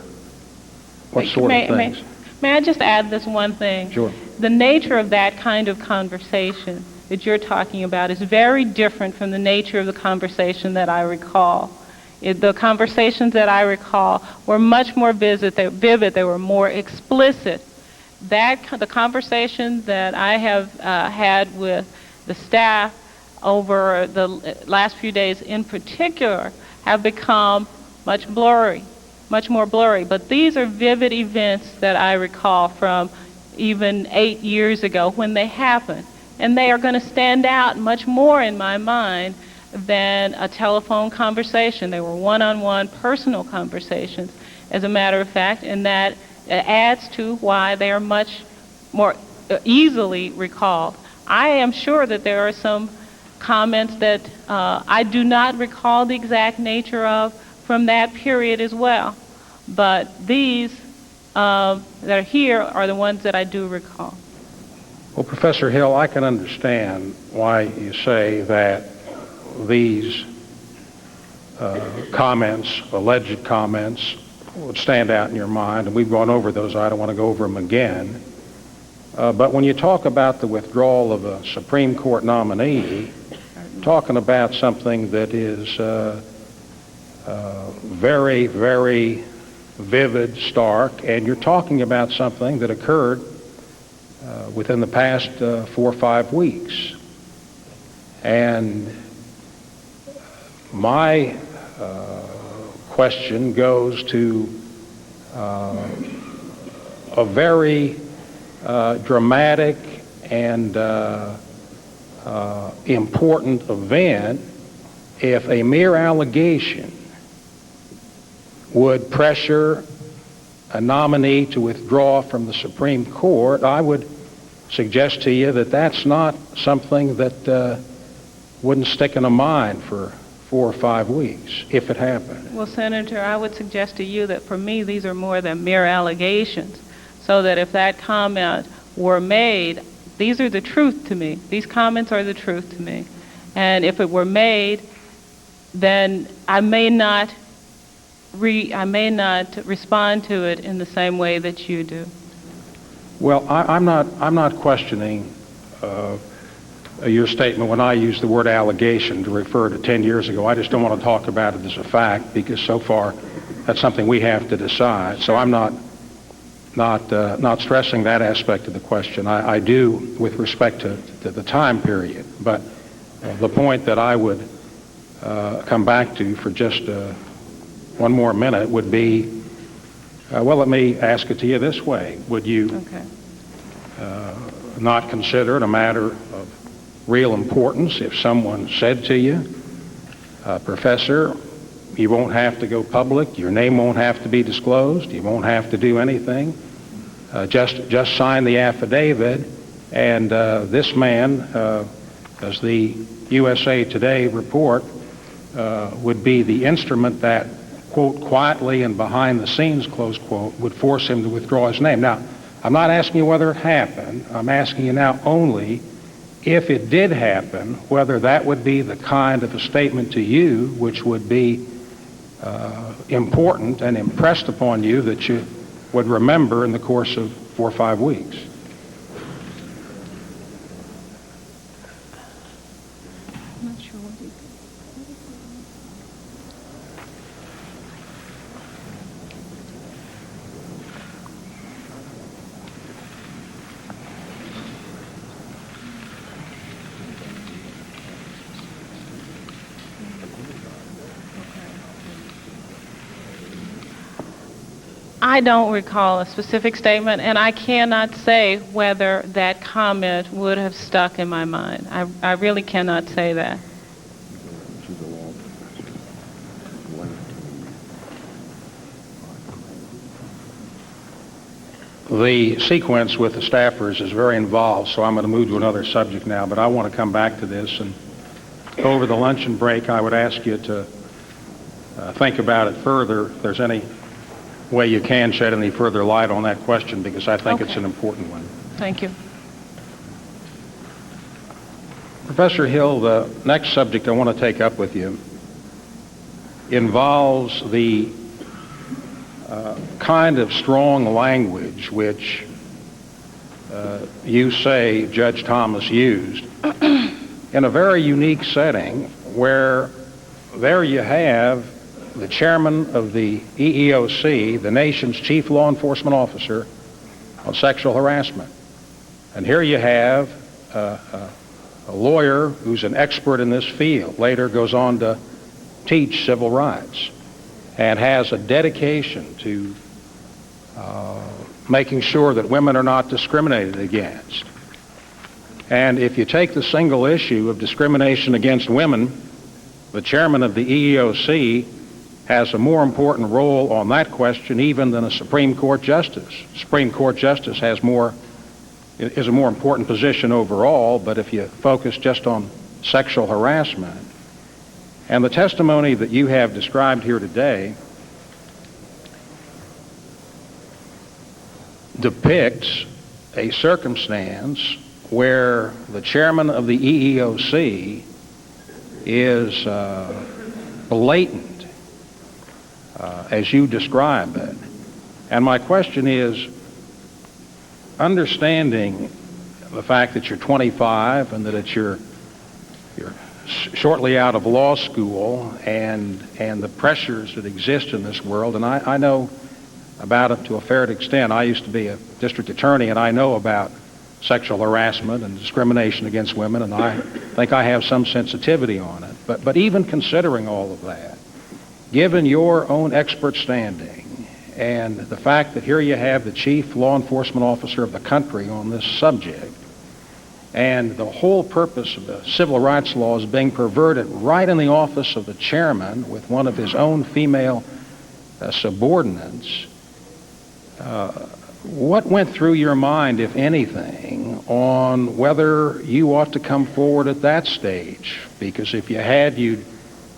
what sort of things? May I just add this one thing? Sure. The nature of that kind of conversation that you're talking about is very different from the nature of the conversation that I recall. The conversations that I recall were much more vivid, they were more explicit. The conversations that I have had with the staff over the last few days in particular have become much more blurry. But these are vivid events that I recall from even 8 years ago when they happened. And they are going to stand out much more in my mind than a telephone conversation. They were one-on-one personal conversations, as a matter of fact, and that adds to why they are much more easily recalled. I am sure that there are some comments that I do not recall the exact nature of from that period as well, but these that are here are the ones that I do recall. Well, Professor Hill, I can understand why you say that these comments, alleged comments, would stand out in your mind, and we've gone over those. I don't want to go over them again. But when you talk about the withdrawal of a Supreme Court nominee, talking about something that is very, very vivid, stark, and you're talking about something that occurred within the past 4 or 5 weeks. And my question goes to a very dramatic and important event. If a mere allegation would pressure a nominee to withdraw from the Supreme Court, I would suggest to you that that's not something that wouldn't stick in a mind for 4 or 5 weeks if it happened. Well, Senator, I would suggest to you that for me these are more than mere allegations, so that if that comment were made, these are the truth to me. These comments are the truth to me. And if it were made, then I may not respond to it in the same way that you do. Well, I'm not questioning your statement when I use the word allegation to refer to 10 years ago. I just don't want to talk about it as a fact, because so far that's something we have to decide. So I'm not stressing that aspect of the question. I do with respect to the time period. But the point that I would come back to for just one more minute would be, well, let me ask it to you this way. Would you not consider it a matter of real importance if someone said to you, Professor, you won't have to go public, your name won't have to be disclosed, you won't have to do anything, just sign the affidavit, and this man, as the USA Today report, would be the instrument that, quote, quietly and behind the scenes, close quote, would force him to withdraw his name. Now, I'm not asking you whether it happened. I'm asking you now only if it did happen, whether that would be the kind of a statement to you which would be important and impressed upon you that you would remember in the course of 4 or 5 weeks. I'm not sure what he I don't recall a specific statement, and I cannot say whether that comment would have stuck in my mind. I really cannot say that. The sequence with the staffers is very involved, so I'm going to move to another subject now, but I want to come back to this. And over the luncheon break, I would ask you to think about it further, if there's any way you can shed any further light on that question, because I think it's an important one. Thank you. Professor Hill, the next subject I want to take up with you involves the kind of strong language which you say Judge Thomas used in a very unique setting where there you have the chairman of the EEOC, the nation's chief law enforcement officer on sexual harassment. And here you have a lawyer who's an expert in this field, later goes on to teach civil rights, and has a dedication to making sure that women are not discriminated against. And if you take the single issue of discrimination against women, the chairman of the EEOC has a more important role on that question even than a Supreme Court justice. Supreme Court justice is a more important position overall, but if you focus just on sexual harassment, and the testimony that you have described here today depicts a circumstance where the chairman of the EEOC is blatant, as you describe it. And my question is, understanding the fact that you're 25 and that you're shortly out of law school and the pressures that exist in this world, and I know about it to a fair extent. I used to be a district attorney, and I know about sexual harassment and discrimination against women, and I think I have some sensitivity on it. But even considering all of that, given your own expert standing and the fact that here you have the chief law enforcement officer of the country on this subject, and the whole purpose of the civil rights laws being perverted right in the office of the chairman with one of his own female subordinates, what went through your mind, if anything, on whether you ought to come forward at that stage? Because if you had, you'd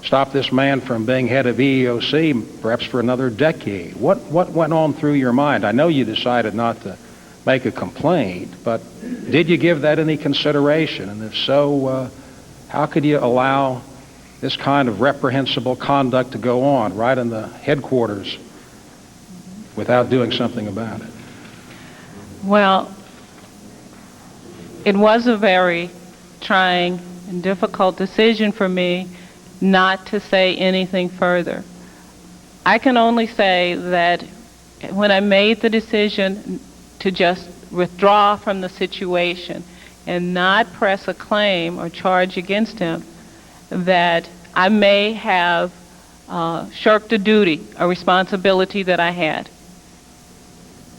stop this man from being head of EEOC perhaps for another decade. What went on through your mind? I know you decided not to make a complaint, but did you give that any consideration? And if so, how could you allow this kind of reprehensible conduct to go on right in the headquarters without doing something about it? Well, it was a very trying and difficult decision for me not to say anything further. I can only say that when I made the decision to just withdraw from the situation and not press a claim or charge against him, that I may have shirked a duty, a responsibility that I had.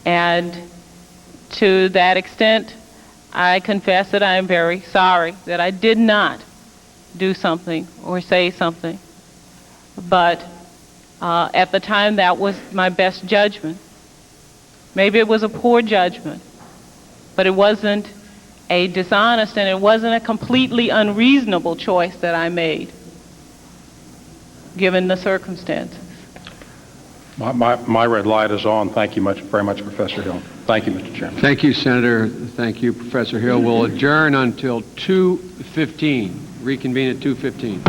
And to that extent, I confess that I am very sorry that I did not do something or say something. But at the time, that was my best judgment. Maybe it was a poor judgment, but it wasn't a dishonest and it wasn't a completely unreasonable choice that I made, given the circumstances. My red light is on. Thank you very much, Professor Hill. Thank you, Mr. Chairman. Thank you, Senator. Thank you, Professor Hill. We'll adjourn until 2:15. Reconvene at 2:15.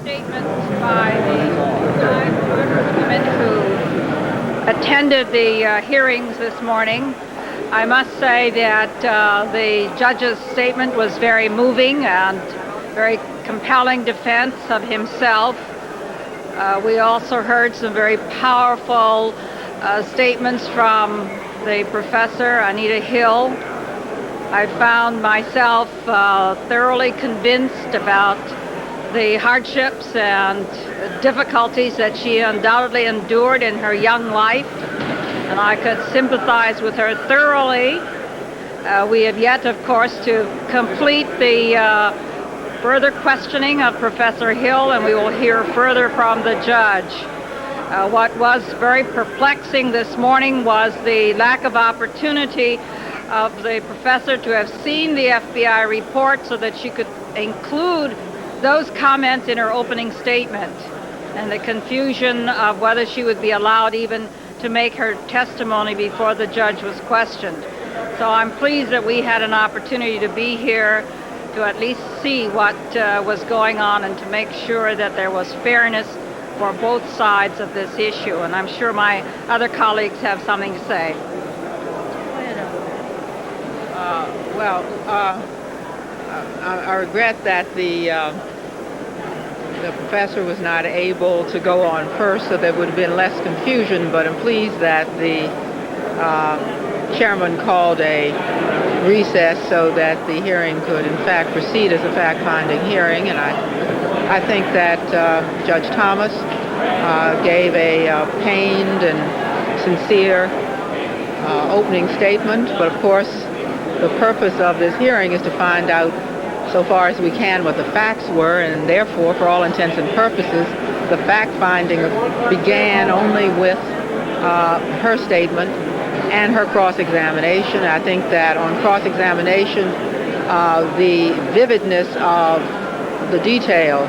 Statement by the 5 women who attended the hearings this morning. I must say that the judge's statement was very moving and very compelling defense of himself. We also heard some very powerful statements from the professor, Anita Hill. I found myself thoroughly convinced about the hardships and difficulties that she undoubtedly endured in her young life, and I could sympathize with her thoroughly. We have yet, of course, to complete the further questioning of Professor Hill, and we will hear further from the judge. What was very perplexing this morning was the lack of opportunity of the professor to have seen the FBI report so that she could include those comments in her opening statement, and the confusion of whether she would be allowed even to make her testimony before the judge was questioned. So I'm pleased that we had an opportunity to be here to at least see what was going on and to make sure that there was fairness for both sides of this issue. And I'm sure my other colleagues have something to say. I regret that the professor was not able to go on first, so there would have been less confusion, but I'm pleased that the chairman called a recess so that the hearing could in fact proceed as a fact-finding hearing. And I think that Judge Thomas gave a pained and sincere opening statement, but of course the purpose of this hearing is to find out so far as we can what the facts were, and therefore, for all intents and purposes, the fact-finding began only with her statement and her cross-examination. I think that on cross-examination, the vividness of the detail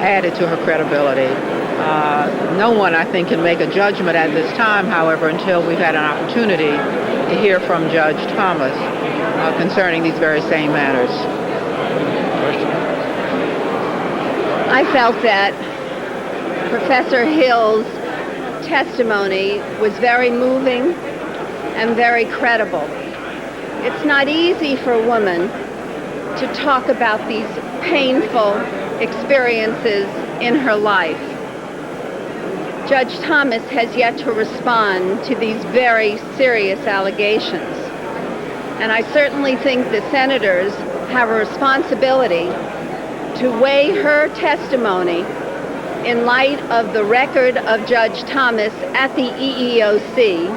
added to her credibility. No one, I think, can make a judgment at this time, however, until we've had an opportunity to hear from Judge Thomas concerning these very same matters. I felt that Professor Hill's testimony was very moving and very credible. It's not easy for a woman to talk about these painful experiences in her life. Judge Thomas has yet to respond to these very serious allegations. And I certainly think the senators have a responsibility to weigh her testimony in light of the record of Judge Thomas at the EEOC,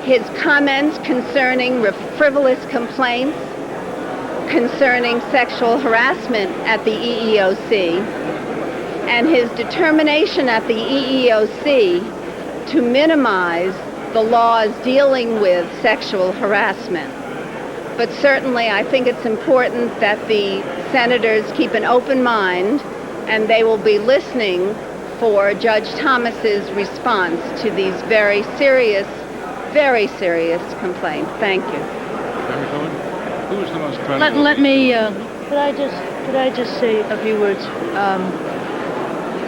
his comments concerning frivolous complaints, concerning sexual harassment at the EEOC, and his determination at the EEOC to minimize the laws dealing with sexual harassment. But certainly I think it's important that the senators keep an open mind, and they will be listening for Judge Thomas's response to these very serious complaints. Thank you. Who was the most credible? Let me, could I just say a few words?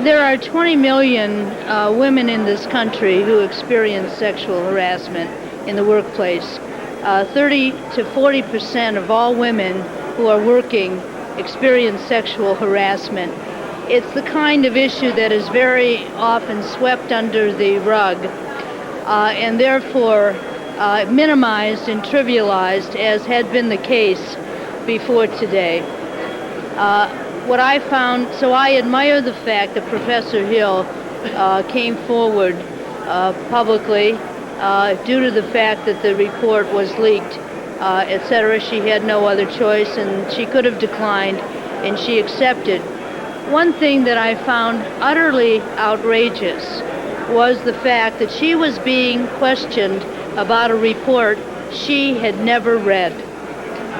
There are 20 million women in this country who experience sexual harassment in the workplace. 30 to 40% of all women who are working experience sexual harassment. It's the kind of issue that is very often swept under the rug and therefore minimized and trivialized, as had been the case before today. What I found, so I admire the fact that Professor Hill came forward publicly due to the fact that the report was leaked, etc. She had no other choice, and she could have declined, and she accepted. one thing that I found utterly outrageous was the fact that she was being questioned about a report she had never read,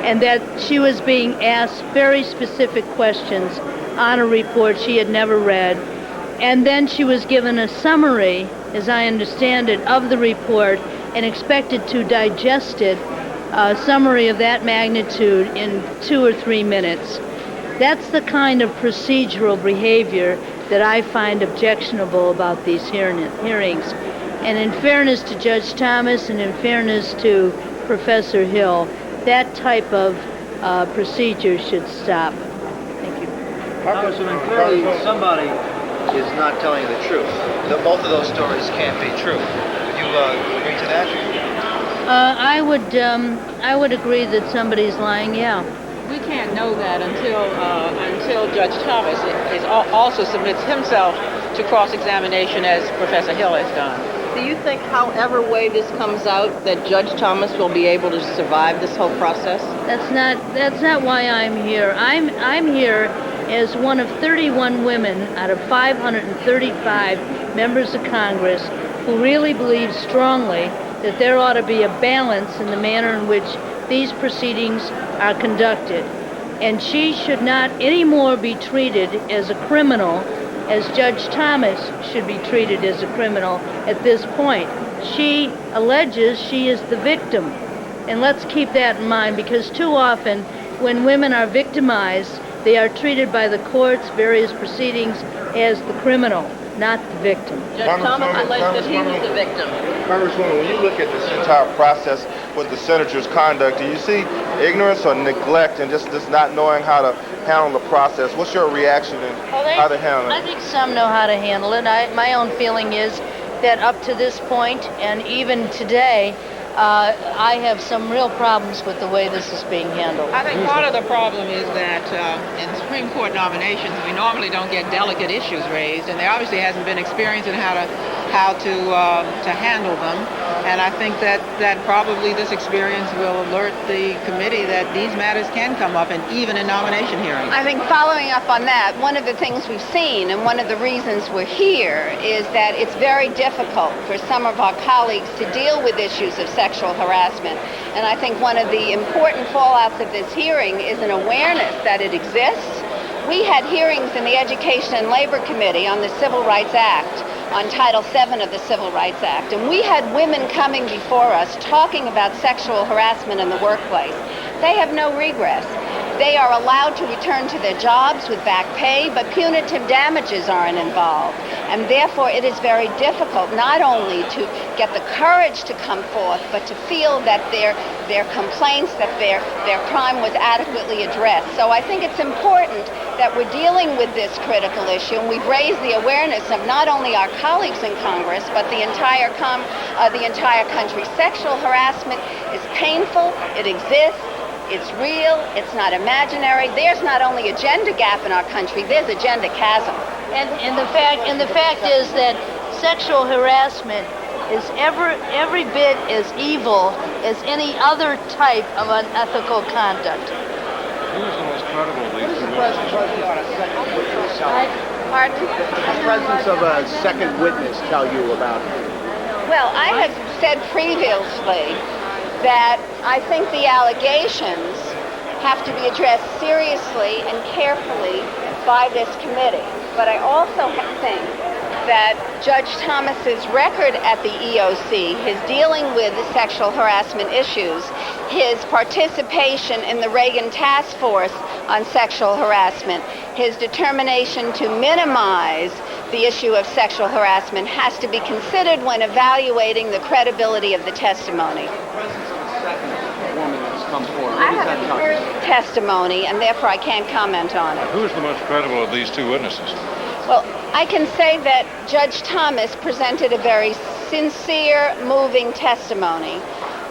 and that she was being asked very specific questions on a report she had never read, and then she was given a summary, as I understand it, of the report and expected to digest it, a summary of that magnitude, in 2 or 3 minutes. That's the kind of procedural behavior that I find objectionable about these hearings. And in fairness to Judge Thomas and in fairness to Professor Hill, that type of procedure should stop. Thank you. Congresswoman, clearly somebody is not telling the truth. Both of those stories can't be true. Would you agree to that? I would agree that somebody's lying, yeah. We can't know that until Judge Thomas also submits himself to cross-examination as Professor Hill has done. Do you think, however way this comes out, that Judge Thomas will be able to survive this whole process? That's not why I'm here. I'm here as one of 31 women out of 535 members of Congress who really believe strongly that there ought to be a balance in the manner in which these proceedings are conducted. And she should not anymore be treated as a criminal as Judge Thomas should be treated as a criminal at this point. She alleges she is the victim. And let's keep that in mind, because too often when women are victimized, they are treated by the courts, various proceedings, as the criminal, not the victim. Judge Thomas alleged that he was the victim. Congresswoman, when you look at this entire process with the senator's conduct, do you see ignorance or neglect and just not knowing how to handle the process? What's your reaction and how to handle it? I think some know how to handle it. My own feeling is that up to this point, and even today, I have some real problems with the way this is being handled. I think part of the problem is that in Supreme Court nominations, we normally don't get delicate issues raised, and there obviously hasn't been experience in how to handle them. And I think that probably this experience will alert the committee that these matters can come up, and even in nomination hearings. I think following up on that, one of the things we've seen and one of the reasons we're here is that it's very difficult for some of our colleagues to deal with issues of sexual harassment. And I think one of the important fallouts of this hearing is an awareness that it exists. We had hearings in the Education and Labor Committee on the Civil Rights Act, on Title VII of the Civil Rights Act, and we had women coming before us talking about sexual harassment in the workplace. They have no regress. They are allowed to return to their jobs with back pay, but punitive damages aren't involved. And therefore, it is very difficult not only to get the courage to come forth, but to feel that their complaints, that their crime was adequately addressed. So I think it's important that we're dealing with this critical issue, and we've raised the awareness of not only our colleagues in Congress, but the entire country. Sexual harassment is painful. It exists. It's real, it's not imaginary. There's not only a gender gap in our country, there's a gender chasm. And the fact is that sexual harassment is every bit as evil as any other type of unethical conduct. Who is the most credible of these two witnesses? Pardon? The presence of a second witness tell you about it? Well, I have said previously that I think the allegations have to be addressed seriously and carefully by this committee. But I also think that Judge Thomas's record at the EOC, his dealing with the sexual harassment issues, his participation in the Reagan Task Force on sexual harassment, his determination to minimize the issue of sexual harassment has to be considered when evaluating the credibility of the testimony. I haven't heard testimony, and therefore I can't comment on it. Who is the most credible of these two witnesses? Well, I can say that Judge Thomas presented a very sincere, moving testimony.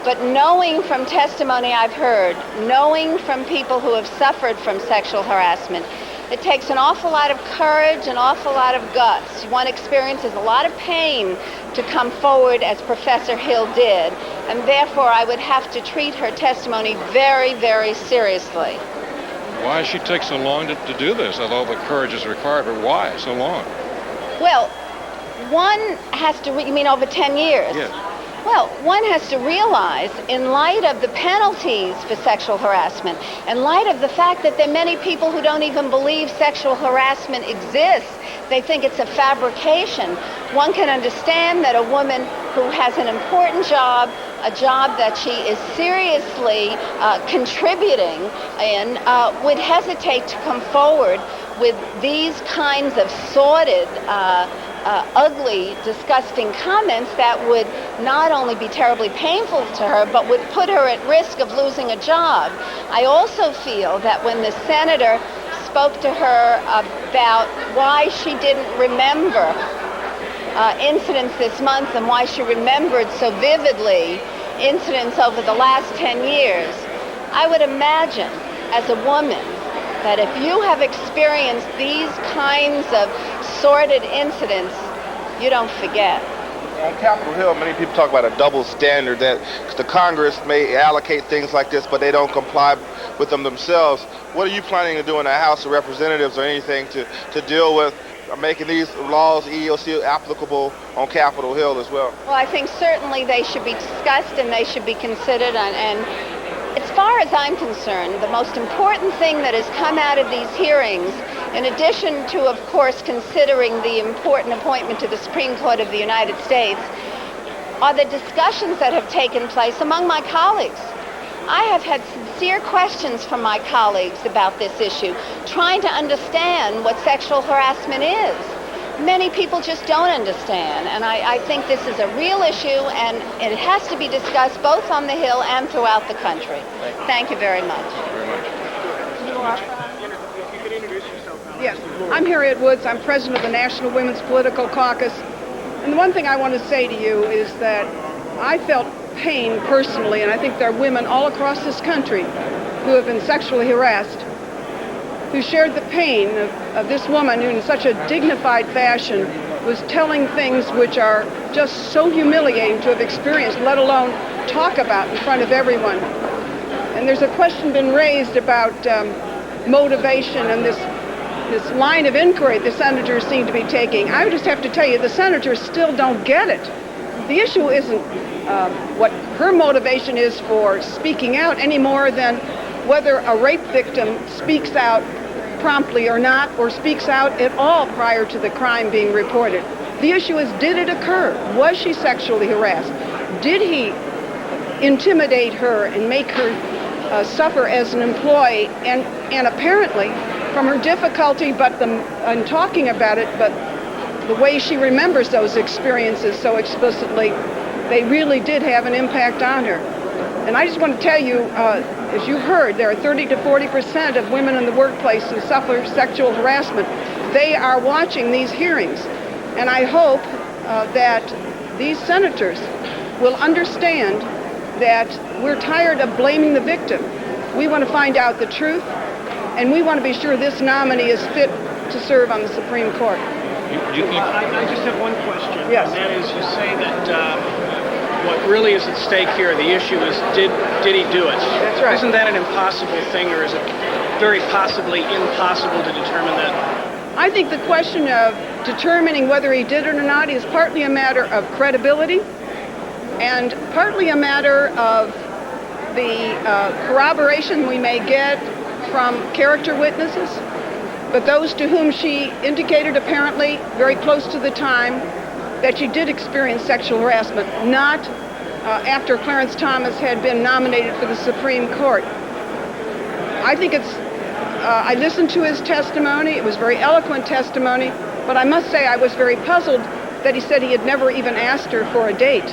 But knowing from testimony I've heard, knowing from people who have suffered from sexual harassment, it takes an awful lot of courage, an awful lot of guts. One experiences a lot of pain to come forward as Professor Hill did, and therefore I would have to treat her testimony very, very seriously. Why does she take so long to do this? Although the courage is required, but why so long? Well, one has to, you mean over 10 years? Yes. Well, one has to realize, in light of the penalties for sexual harassment, in light of the fact that there are many people who don't even believe sexual harassment exists, they think it's a fabrication, one can understand that a woman who has an important job, a job that she is seriously contributing in, would hesitate to come forward with these kinds of sordid, ugly, disgusting comments that would not only be terribly painful to her, but would put her at risk of losing a job. I also feel that when the senator spoke to her about why she didn't remember incidents this month and why she remembered so vividly incidents over the last 10 years, I would imagine, as a woman, that if you have experienced these kinds of sordid incidents, you don't forget. On Capitol Hill, many people talk about a double standard, that the Congress may allocate things like this, but they don't comply with them themselves. What are you planning to do in the House of Representatives or anything to deal with making these laws, EEOC, applicable on Capitol Hill as well? Well, I think certainly they should be discussed and they should be considered. And as far as I'm concerned, the most important thing that has come out of these hearings, in addition to, of course, considering the important appointment to the Supreme Court of the United States, are the discussions that have taken place among my colleagues. I have had sincere questions from my colleagues about this issue, trying to understand what sexual harassment is. Many people just don't understand, and I think this is a real issue, and it has to be discussed both on the Hill and throughout the country. Thank you very much. Yes, I'm Harriet Woods. I'm president of the National Women's Political Caucus. And the one thing I want to say to you is that I felt pain personally, and I think there are women all across this country who have been sexually harassed, who shared the pain of this woman who in such a dignified fashion was telling things which are just so humiliating to have experienced, let alone talk about in front of everyone. And there's a question been raised about motivation and this line of inquiry the senators seem to be taking. I would just have to tell you, the senators still don't get it. The issue isn't what her motivation is for speaking out any more than whether a rape victim speaks out promptly or not, or speaks out at all prior to the crime being reported. The issue is, did it occur? Was she sexually harassed? Did he intimidate her and make her suffer as an employee? And apparently, from her difficulty in talking about it, but the way she remembers those experiences so explicitly, they really did have an impact on her. And I just want to tell you, as you heard, there are 30 to 40% of women in the workplace who suffer sexual harassment. They are watching these hearings. And I hope that these senators will understand that we're tired of blaming the victim. We want to find out the truth, and we want to be sure this nominee is fit to serve on the Supreme Court. You think? I just have one question. Yes. And that is, you say that what really is at stake here, the issue is, did he do it? That's right. Isn't that an impossible thing, or is it very possibly impossible to determine that? I think the question of determining whether he did it or not is partly a matter of credibility and partly a matter of the corroboration we may get from character witnesses. But those to whom she indicated apparently very close to the time that she did experience sexual harassment, not after Clarence Thomas had been nominated for the Supreme Court. I think I listened to his testimony. It was very eloquent testimony, but I must say I was very puzzled that he said he had never even asked her for a date.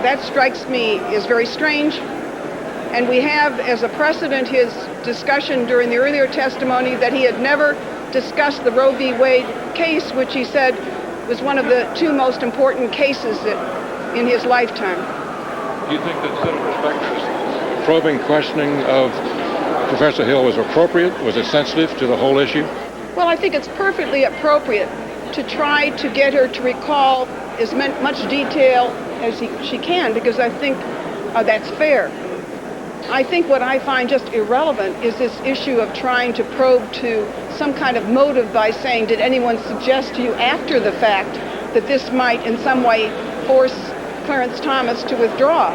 That strikes me as very strange. And we have as a precedent his discussion during the earlier testimony that he had never discussed the Roe v. Wade case, which he said was one of the two most important cases in his lifetime. Do you think that Senator Specter's probing questioning of Professor Hill was appropriate? Was it sensitive to the whole issue? Well, I think it's perfectly appropriate to try to get her to recall as much detail as she can, because I think that's fair. I think what I find just irrelevant is this issue of trying to probe to some kind of motive by saying, did anyone suggest to you after the fact that this might in some way force Clarence Thomas to withdraw?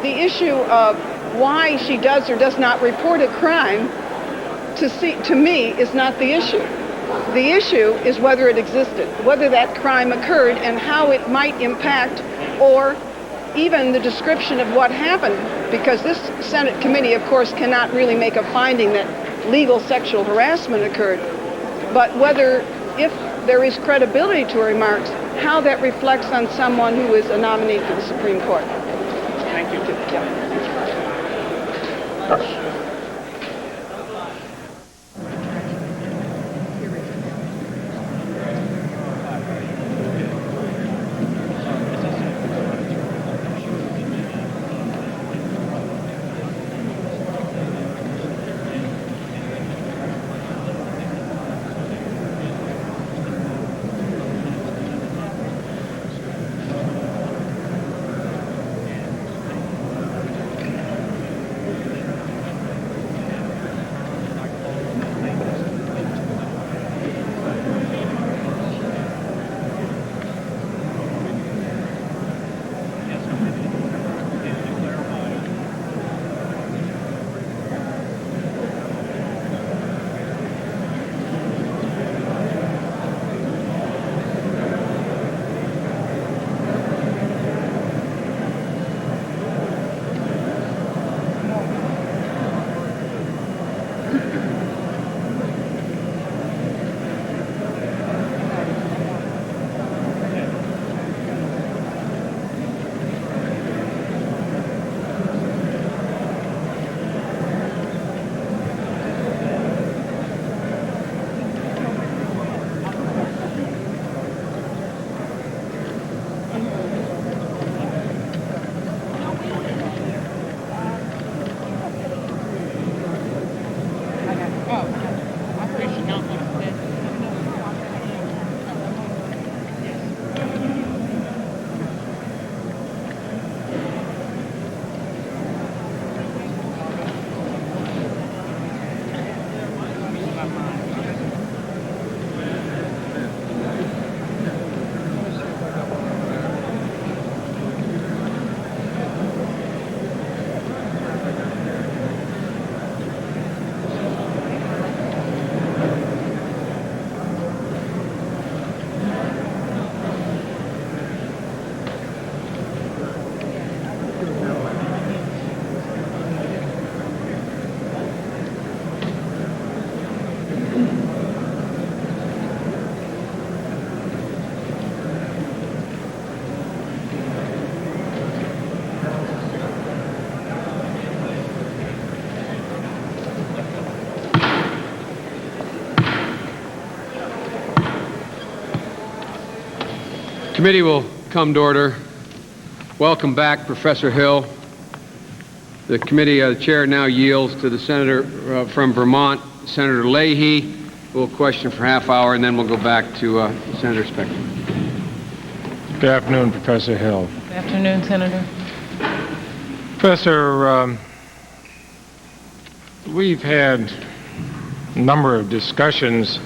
The issue of why she does or does not report a crime, to me, is not the issue. The issue is whether it existed, whether that crime occurred, and how it might impact, or even the description of what happened, because this Senate committee, of course, cannot really make a finding that legal sexual harassment occurred, but whether, if there is credibility to her remarks, how that reflects on someone who is a nominee for the Supreme Court. Thank you. Committee will come to order. Welcome back, Professor Hill. The committee chair now yields to the senator from Vermont, Senator Leahy, who will question for half hour, and then we'll go back to Senator Spector. Good afternoon, Professor Hill. Good afternoon, Senator. Professor, we've had a number of discussions,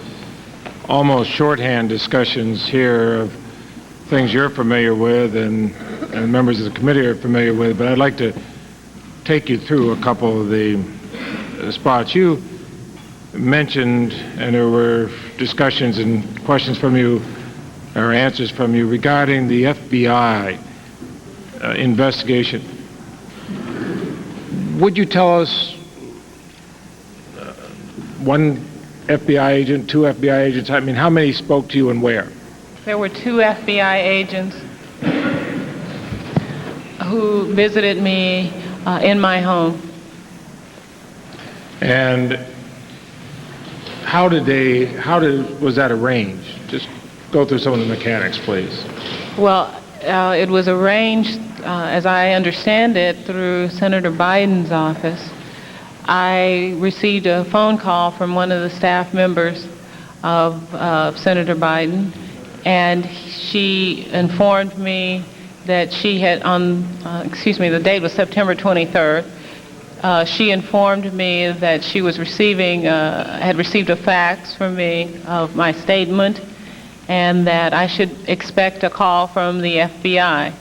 almost shorthand discussions here of things you're familiar with and members of the committee are familiar with, but I'd like to take you through a couple of the spots. You mentioned, and there were discussions and questions from you, or answers from you, regarding the FBI investigation. Would you tell us one FBI agent, two FBI agents, I mean, how many spoke to you and where? There were 2 FBI agents who visited me in my home. And was that arranged? Just go through some of the mechanics, please. Well, it was arranged, as I understand it, through Senator Biden's office. I received a phone call from one of the staff members of Senator Biden, and she informed me that she had the date was September 23rd, She informed me that she was had received a fax from me of my statement, and that I should expect a call from the FBI.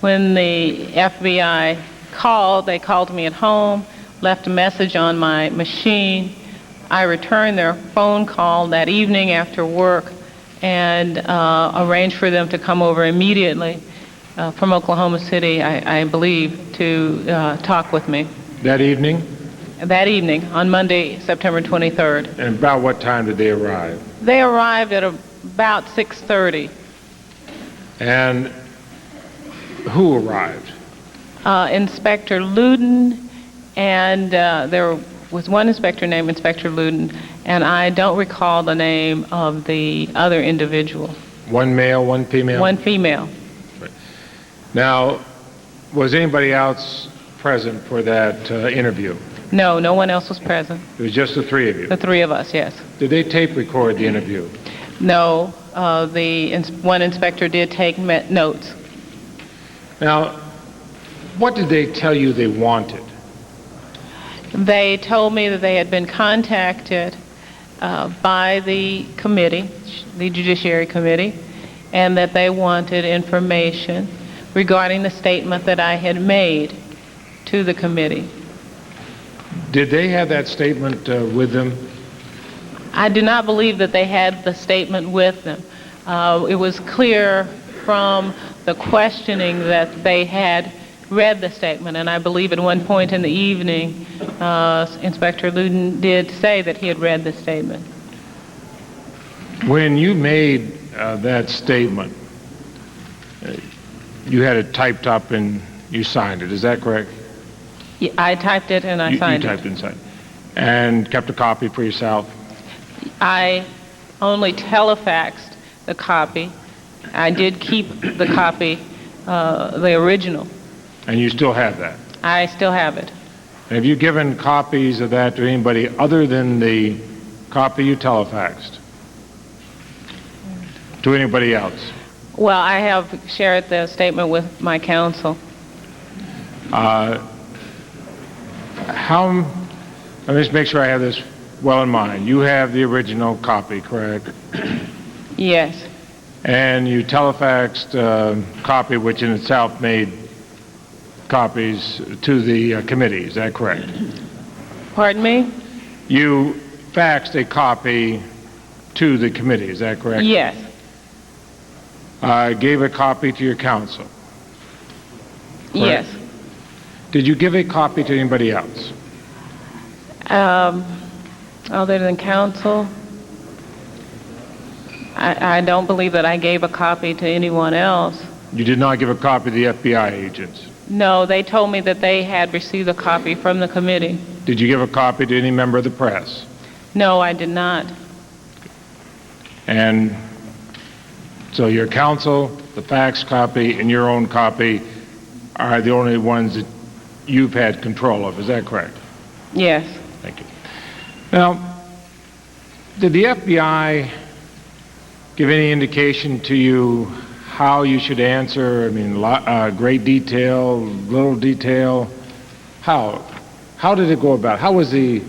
When the FBI called, they called me at home, left a message on my machine. I returned their phone call that evening after work and arranged for them to come over immediately from Oklahoma City, I believe, to talk with me. That evening? That evening, on Monday, September 23rd. And about what time did they arrive? They arrived at about 6:30. And who arrived? Inspector Luden, and there was one inspector named Inspector Luden, and I don't recall the name of the other individual. One male, one female? One female. Now, was anybody else present for that interview? No, no one else was present. It was just the three of you? The three of us, yes. Did they tape record the interview? No, one inspector did take notes. Now, what did they tell you they wanted? They told me that they had been contacted by the committee, the Judiciary Committee, and that they wanted information regarding the statement that I had made to the committee. Did they have that statement with them? I do not believe that they had the statement with them. It was clear from the questioning that they had read the statement, and I believe at one point in the evening, Inspector Luden did say that he had read the statement. When you made that statement, you had it typed up and you signed it, is that correct? Yeah, I typed it and I signed it. You typed it and signed it. And kept a copy for yourself? I only telefaxed the copy. I did keep the copy, the original. And you still have that? I still have it. And have you given copies of that to anybody other than the copy you telefaxed? To anybody else? Well, I have shared the statement with my counsel. Let me just make sure I have this well in mind. You have the original copy, correct? Yes. And you telefaxed a copy which in itself made copies to the committee, is that correct? Pardon me? You faxed a copy to the committee, is that correct? Yes. Gave a copy to your counsel? Correct? Yes. Did you give a copy to anybody else? Other than counsel? I don't believe that I gave a copy to anyone else. You did not give a copy to the FBI agents? No, they told me that they had received a copy from the committee. Did you give a copy to any member of the press? No, I did not. And so your counsel, the fax copy, and your own copy are the only ones that you've had control of, is that correct? Yes. Thank you. Now, did the FBI give any indication to you how you should answer? I mean, great detail, little detail? How did it go about? How was the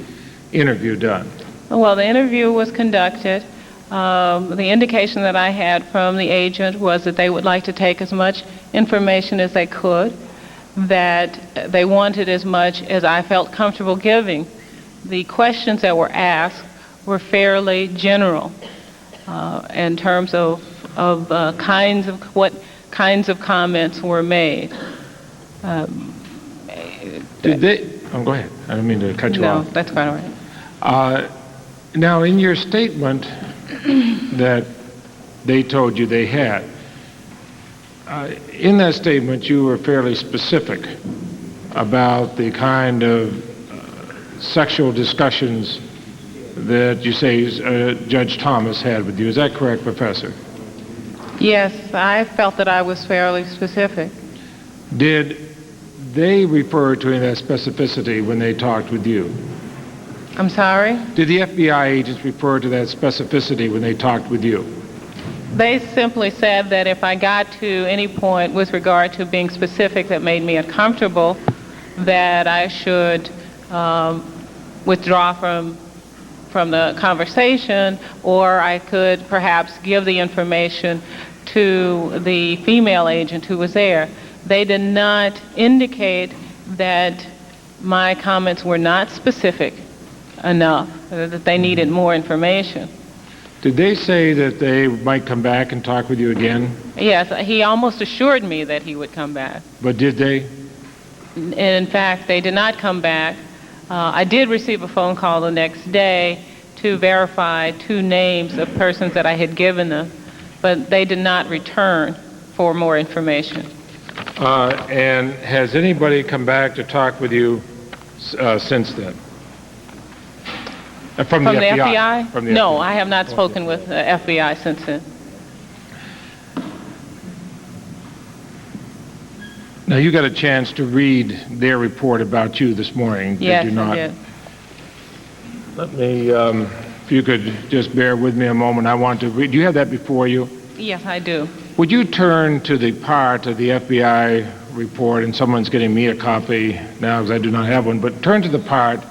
interview done? Well, the interview was conducted. The indication that I had from the agent was that they would like to take as much information as they could, that they wanted as much as I felt comfortable giving. The questions that were asked were fairly general in terms of what kinds of comments were made. Did they? Oh, go ahead. I didn't mean to cut you off. No, that's quite all right. Now, in your statement that they told you they had, in that statement you were fairly specific about the kind of sexual discussions that you say Judge Thomas had with you. Is that correct, Professor? Yes, I felt that I was fairly specific. Did they refer to any of that specificity when they talked with you? I'm sorry? Did the FBI agents refer to that specificity when they talked with you? They simply said that if I got to any point with regard to being specific that made me uncomfortable, that I should withdraw from the conversation, or I could perhaps give the information to the female agent who was there. They did not indicate that my comments were not specific enough, that they needed more information. Did they say that they might come back and talk with you again? Yes, he almost assured me that he would come back. But did they? In fact, they did not come back. I did receive a phone call the next day to verify 2 names of persons that I had given them, but they did not return for more information. And has anybody come back to talk with you since then? From the FBI? From the No, FBI. I have not spoken with the FBI since then. Now, you got a chance to read their report about you this morning, Yes, did you not? I did. Let me, if you could just bear with me a moment, I want to read. Do you have that before you? Yes, I do. Would you turn to the part of the FBI report, and someone's getting me a copy now because I do not have one, but turn to the part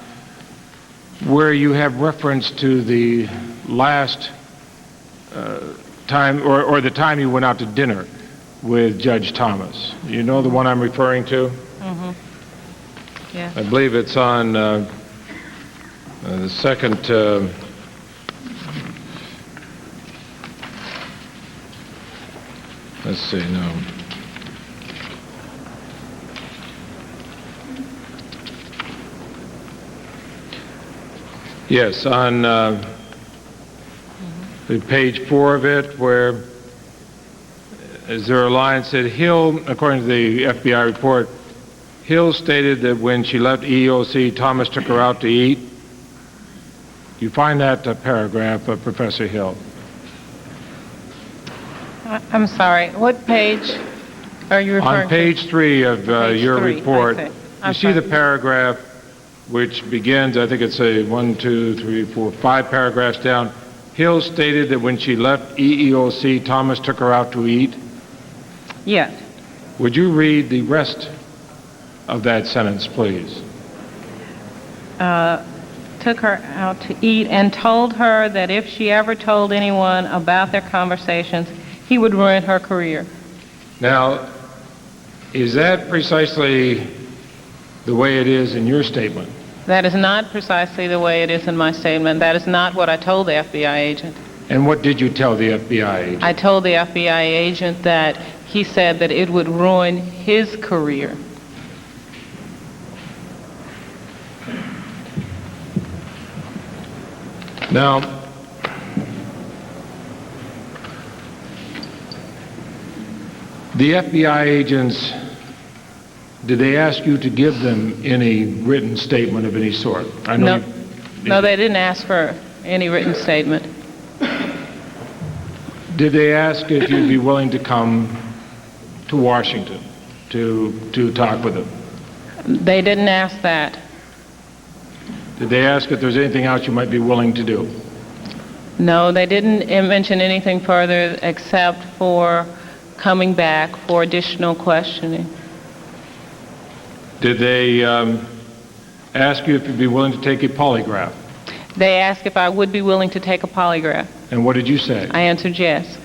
where you have reference to the last time, or the time you went out to dinner with Judge Thomas. You know the one I'm referring to? Mm-hmm. Yeah. I believe it's on the second... let's see, no. Yes, on the page 4 of it, where is there a line that said, Hill, according to the FBI report, Hill stated that when she left EEOC, Thomas took her out to eat. You find that paragraph of Professor Hill? I'm sorry, what page are you referring to? On page 3 of your 3, report, I see. you see the paragraph which begins, I think it's a 1, 2, 3, 4, 5 paragraphs down. Hill stated that when she left EEOC, Thomas took her out to eat. Yes. Would you read the rest of that sentence, please? Took her out to eat and told her that if she ever told anyone about their conversations, he would ruin her career. Now, is that precisely the way it is in your statement? That is not precisely the way it is in my statement. That is not what I told the FBI agent. And what did you tell the FBI agent? I told the FBI agent that he said that it would ruin his career. Now, the FBI agents, did they ask you to give them any written statement of any sort? No, they didn't ask for any written statement. Did they ask if you'd be willing to come to Washington to talk with them? They didn't ask that. Did they ask if there's anything else you might be willing to do? No, they didn't mention anything further except for coming back for additional questioning. Did they ask you if you'd be willing to take a polygraph? They asked if I would be willing to take a polygraph. And what did you say? I answered yes.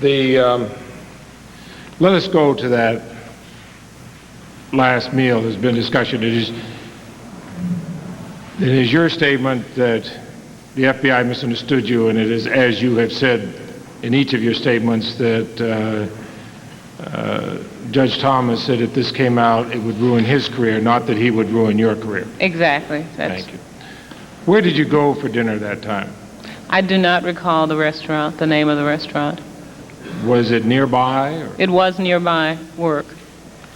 Let us go to that last meal. There's been discussion. It is your statement that the FBI misunderstood you, and it is, as you have said in each of your statements, that Judge Thomas said if this came out, it would ruin his career, not that he would ruin your career. Exactly. Thank you. Where did you go for dinner that time? I do not recall the restaurant, the name of the restaurant. Was it nearby? Or? It was nearby work. Do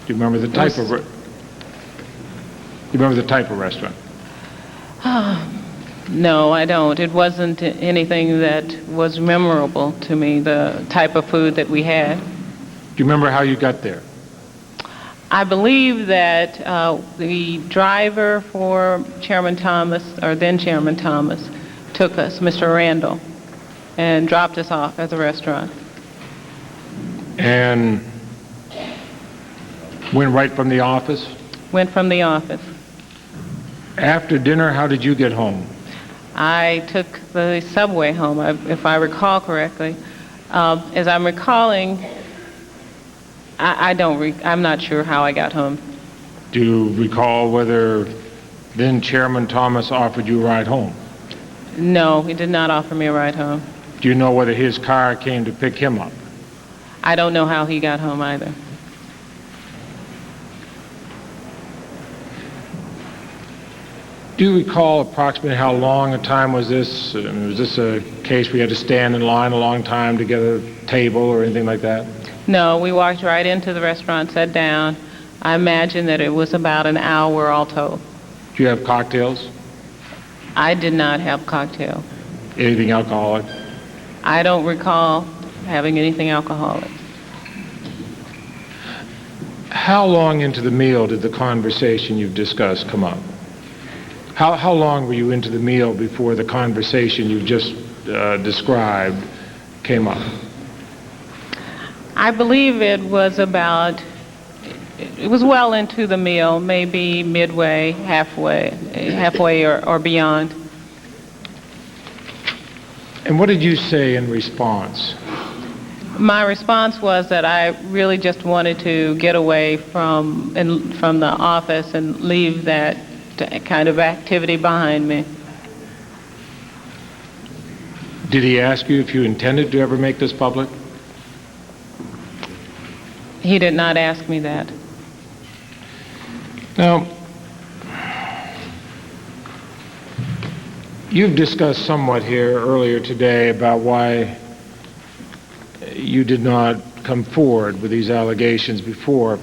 you remember the type of? Do you remember the type of restaurant? No, I don't. It wasn't anything that was memorable to me, the type of food that we had. Do you remember how you got there? I believe that the driver for Chairman Thomas, or then Chairman Thomas, took us, Mr. Randall, and dropped us off at the restaurant. And Went right from the office? Went from the office. After dinner, how did you get home? I took the subway home, if I recall correctly. As I'm recalling, I'm not sure how I got home. Do you recall whether then Chairman Thomas offered you a ride home? No, he did not offer me a ride home. Do you know whether his car came to pick him up? I don't know how he got home either. Do you recall approximately how long a time was this? Was this a case where you had to stand in line a long time to get a table or anything like that? No, we walked right into the restaurant, sat down. I imagine that it was about an hour all told. Do you have cocktails? I did not have cocktail. Anything alcoholic? I don't recall having anything alcoholic. How long into the meal did the conversation you've discussed come up? How long were you into the meal before the conversation you've just described came up? I believe it was well into the meal, maybe midway, halfway or beyond. And what did you say in response? My response was that I really just wanted to get away from the office and leave that kind of activity behind me. Did he ask you if you intended to ever make this public? He did not ask me that. Now, you've discussed somewhat here earlier today about why you did not come forward with these allegations before.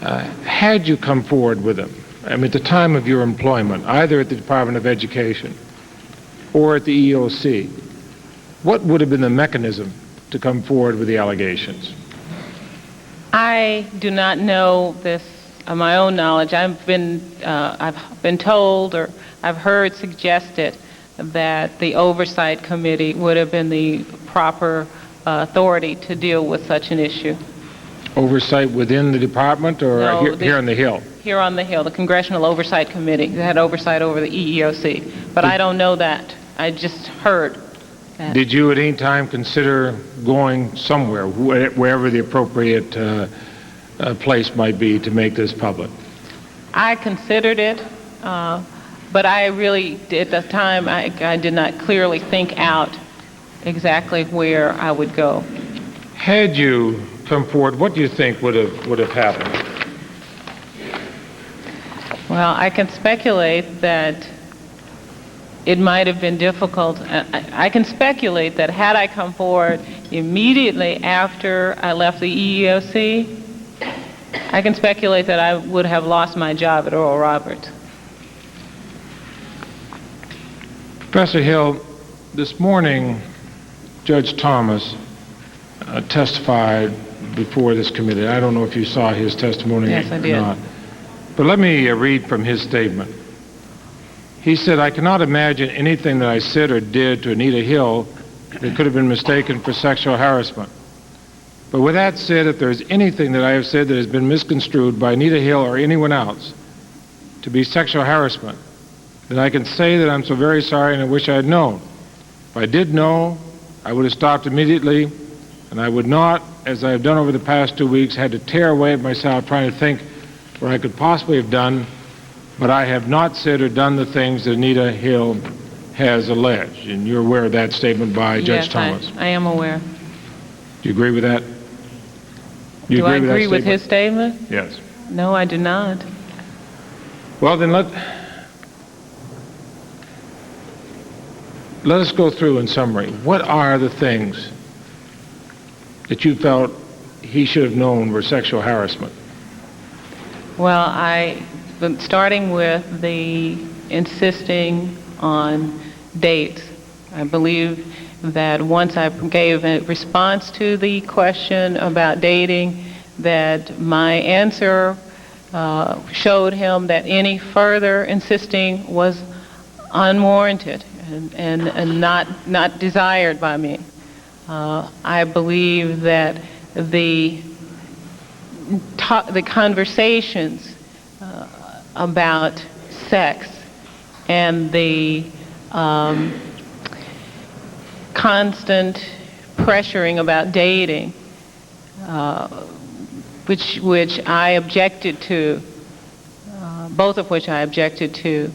Had you come forward with them, I mean, at the time of your employment, either at the Department of Education or at the EOC, what would have been the mechanism to come forward with the allegations? I do not know this of my own knowledge. I've been told, or I've heard suggested, that the Oversight Committee would have been the proper authority to deal with such an issue. Oversight within the department, or No, here on the Hill? Here on the Hill, the Congressional Oversight Committee that had oversight over the EEOC. But I don't know that. I just heard that. Did you at any time consider going somewhere, wherever the appropriate place might be, to make this public? I considered it, but I really, at the time, I did not clearly think out exactly where I would go. Had you come forward, what do you think would have happened? Well, I can speculate that it might have been difficult. I can speculate that had I come forward immediately after I left the EEOC, I can speculate that I would have lost my job at Oral Roberts. Professor Hill, this morning, Judge Thomas testified before this committee. I don't know if you saw his testimony Yes, I did. or not. But let me read from his statement. He said, "I cannot imagine anything that I said or did to Anita Hill that could have been mistaken for sexual harassment. But with that said, if there is anything that I have said that has been misconstrued by Anita Hill or anyone else to be sexual harassment, then I can say that I'm so very sorry and I wish I had known. If I did know, I would have stopped immediately, and I would not, as I have done over the past 2 weeks, had to tear away at myself trying to think what I could possibly have done, but I have not said or done the things that Anita Hill has alleged." And you're aware of that statement by Judge Thomas? Yes, I am aware. Do you agree with that? Do I agree with his statement? Yes. No, I do not. Well, then let us go through in summary. What are the things that you felt he should have known were sexual harassment? Well, starting with the insisting on dates. I believe that once I gave a response to the question about dating, that my answer showed him that any further insisting was unwarranted and not desired by me. I believe that the conversations about sex and the constant pressuring about dating, which I objected to, both of which I objected to,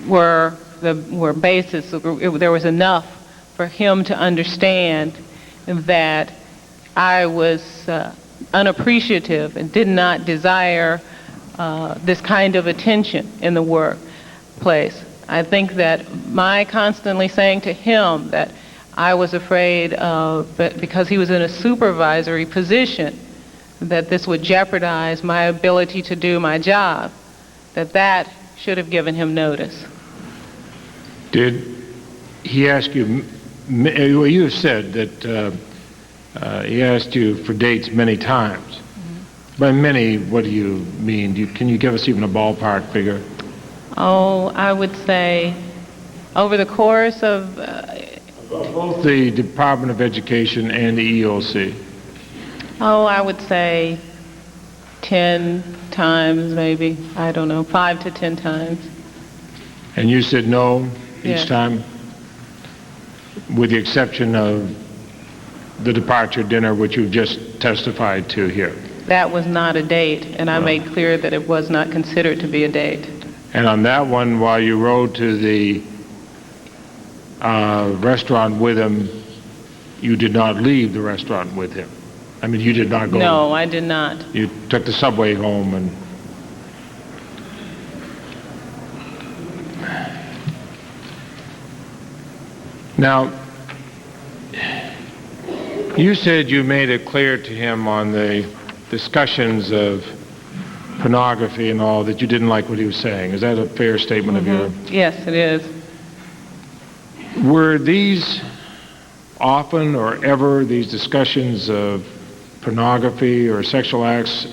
were basis. There was enough for him to understand that I was unappreciative and did not desire this kind of attention in the workplace. I think that my constantly saying to him that I was afraid that because he was in a supervisory position, that this would jeopardize my ability to do my job, that should have given him notice. Did he ask you, well, you have said that he asked you for dates many times. Mm-hmm. By many, what do you mean? Can you give us even a ballpark figure? Oh, I would say over the course of... both the Department of Education and the EOC. Oh, I would say 10 times maybe. I don't know, 5 to 10 times. And you said no each Yes. time? With the exception of the departure dinner, which you've just testified to here. That was not a date, and I made clear that it was not considered to be a date. And on that one, while you rode to the restaurant with him, you did not leave the restaurant with him. I mean, you did not go. No, I did not. You took the subway home and... Now, you said you made it clear to him on the discussions of pornography and all that you didn't like what he was saying. Is that a fair statement of yours? Yes, it is. Were these often or ever, these discussions of pornography or sexual acts,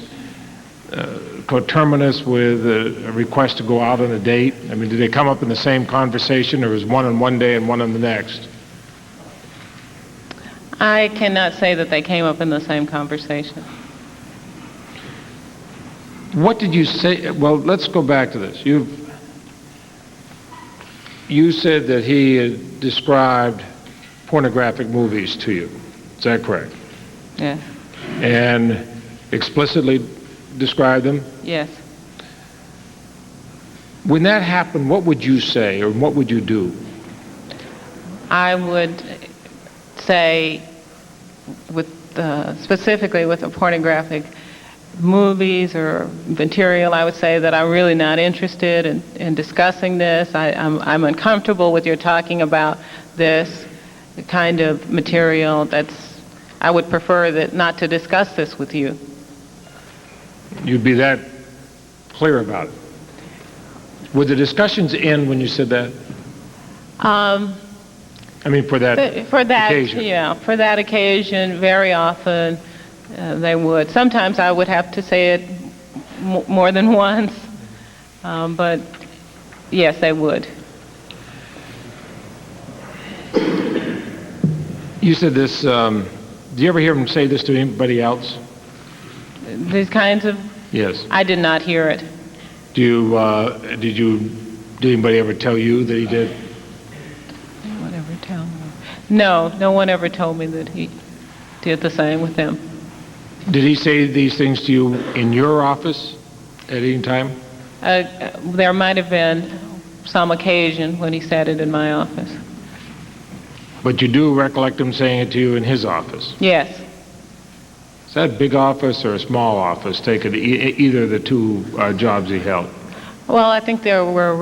coterminous with a request to go out on a date? I mean, did they come up in the same conversation, or was one on one day and one on the next? I cannot say that they came up in the same conversation. What did you say? Well, let's go back to this. You said that he had described pornographic movies to you. Is that correct? Yes. And explicitly described them? Yes. When that happened, what would you say, or what would you do? I would say, specifically with the pornographic movies or material, I would say that I'm really not interested in discussing this. I'm uncomfortable with your talking about this kind of material. I would prefer that not to discuss this with you. You'd be that clear about it. Would the discussions end when you said that? I mean, for that occasion. Yeah, for that occasion, very often they would. Sometimes I would have to say it more than once, but yes, they would. You said this, do you ever hear him say this to anybody else? These kinds of... Yes. I did not hear it. Did anybody ever tell you that he did? No one ever tell me. No one ever told me that he did the same with them. Did he say these things to you in your office at any time? There might have been some occasion when he said it in my office. But you do recollect him saying it to you in his office? Yes. Is that a big office or a small office, taking either of the two jobs he held? Well, I think both were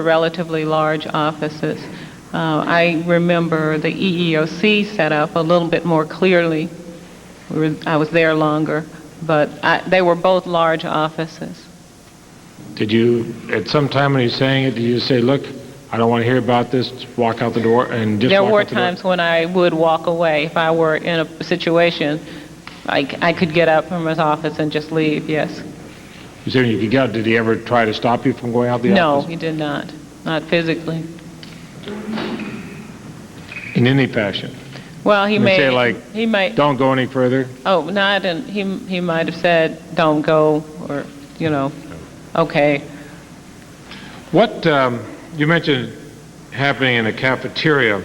relatively large offices. I remember the EEOC set up a little bit more clearly. I was there longer, but they were both large offices. Did you, at some time when he was saying it, did you say, look, I don't want to hear about this, just walk out the door and just There walk were out the door? times when I would walk away. If I were in a situation, I could get up from his office and just leave, yes. You said you could get out. Did he ever try to stop you from going out the No, office? he did not. Not physically. In any fashion? Well, He might don't go any further? Oh, not, and he might have said, don't go, or, okay. What, you mentioned happening in a cafeteria.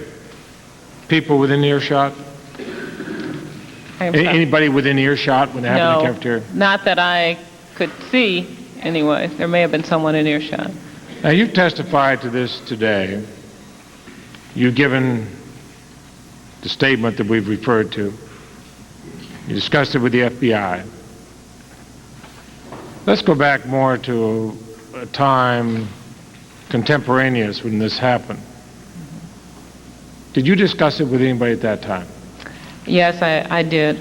People within earshot? Anybody within earshot when it happened in the cafeteria? Not that I could see, anyway. There may have been someone in earshot. Now, you've testified to this today. You've given the statement that we've referred to. You discussed it with the FBI. Let's go back more to a time contemporaneous when this happened. Did you discuss it with anybody at that time? Yes, I did.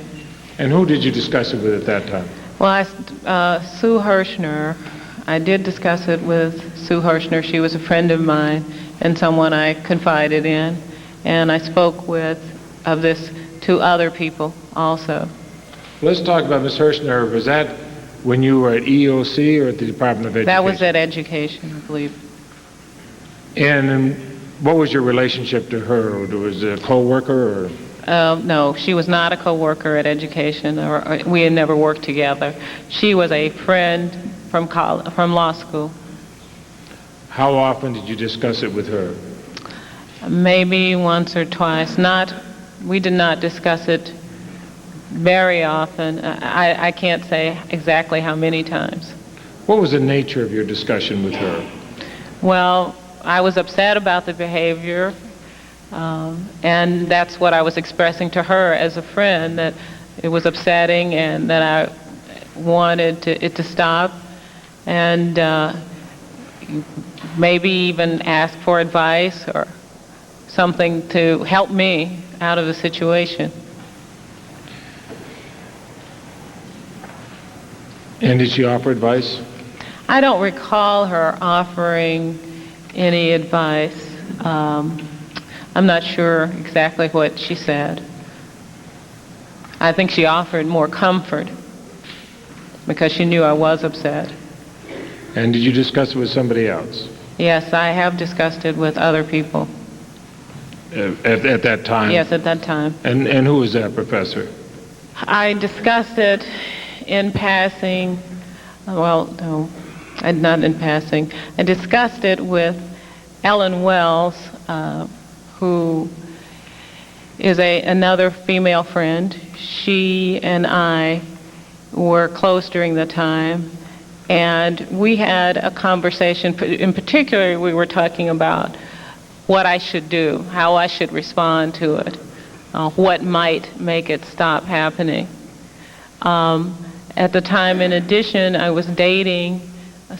And who did you discuss it with at that time? Well, Sue Hirschner. I did discuss it with Sue Hirschner. She was a friend of mine and someone I confided in. And I spoke of this to other people also. Let's talk about Ms. Hirschner. Was that when you were at EEOC or at the Department of Education? That was at Education, I believe. And what was your relationship to her? Was it a co-worker or? No, she was not a co-worker at Education, or we had never worked together. She was a friend from law school. How often did you discuss it with her? Maybe once or twice. We did not discuss it very often. I can't say exactly how many times. What was the nature of your discussion with her? Well, I was upset about the behavior, and that's what I was expressing to her as a friend, that it was upsetting and that I wanted it to stop, and maybe even ask for advice or something to help me out of the situation. And did she offer advice? I don't recall her offering any advice. I'm not sure exactly what she said. I think she offered more comfort because she knew I was upset. And did you discuss it with somebody else? Yes, I have discussed it with other people. At that time? Yes, at that time. And who was that, Professor? I discussed it in passing. Well, no, not in passing. I discussed it with Ellen Wells, who is another female friend. She and I were close during the time, and we had a conversation. In particular, we were talking about what I should do, how I should respond to it, what might make it stop happening. At the time, in addition, I was dating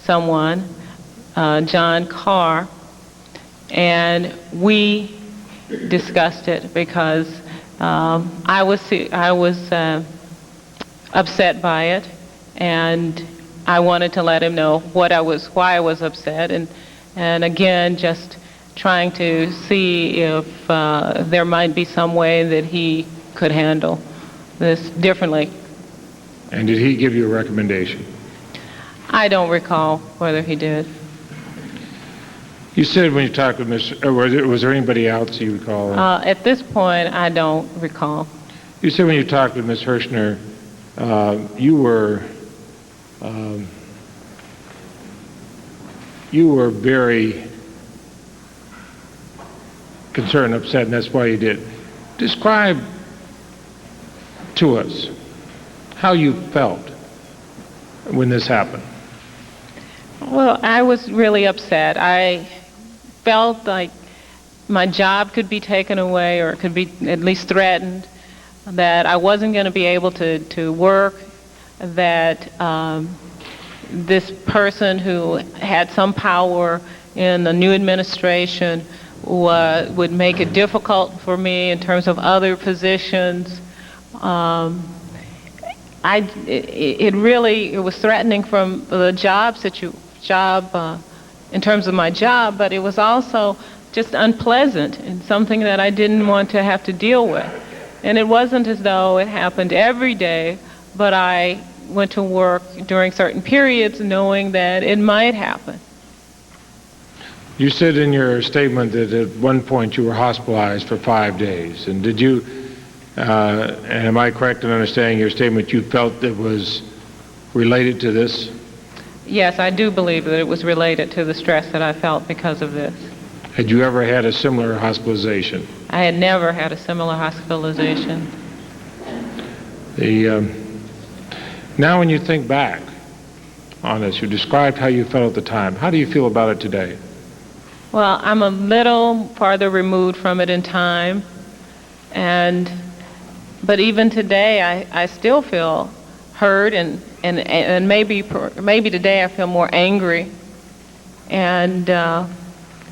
someone, John Carr, and we discussed it because I was upset by it, and I wanted to let him know why I was upset, and again, just trying to see if there might be some way that he could handle this differently. And did he give you a recommendation? I don't recall whether he did. You said when you talked with was there anybody else you recall? At this point, I don't recall. You said when you talked with Ms. Hirschner, you were very concerned, upset, and that's why you did. Describe to us how you felt when this happened. Well, I was really upset. I felt like my job could be taken away, or it could be at least threatened, that I wasn't going to be able to work, that this person who had some power in the new administration would make it difficult for me in terms of other positions. It was threatening from the job in terms of my job, but it was also just unpleasant and something that I didn't want to have to deal with. And it wasn't as though it happened every day, but I went to work during certain periods knowing that it might happen. You said in your statement that at one point you were hospitalized for 5 days, and did you And am I correct in understanding your statement? You felt it was related to this? Yes, I do believe that it was related to the stress that I felt because of this. Had you ever had a similar hospitalization? I had never had a similar hospitalization. Now when you think back on this, you described how you felt at the time. How do you feel about it today? Well, I'm a little farther removed from it in time, but even today I still feel hurt and maybe today I feel more angry and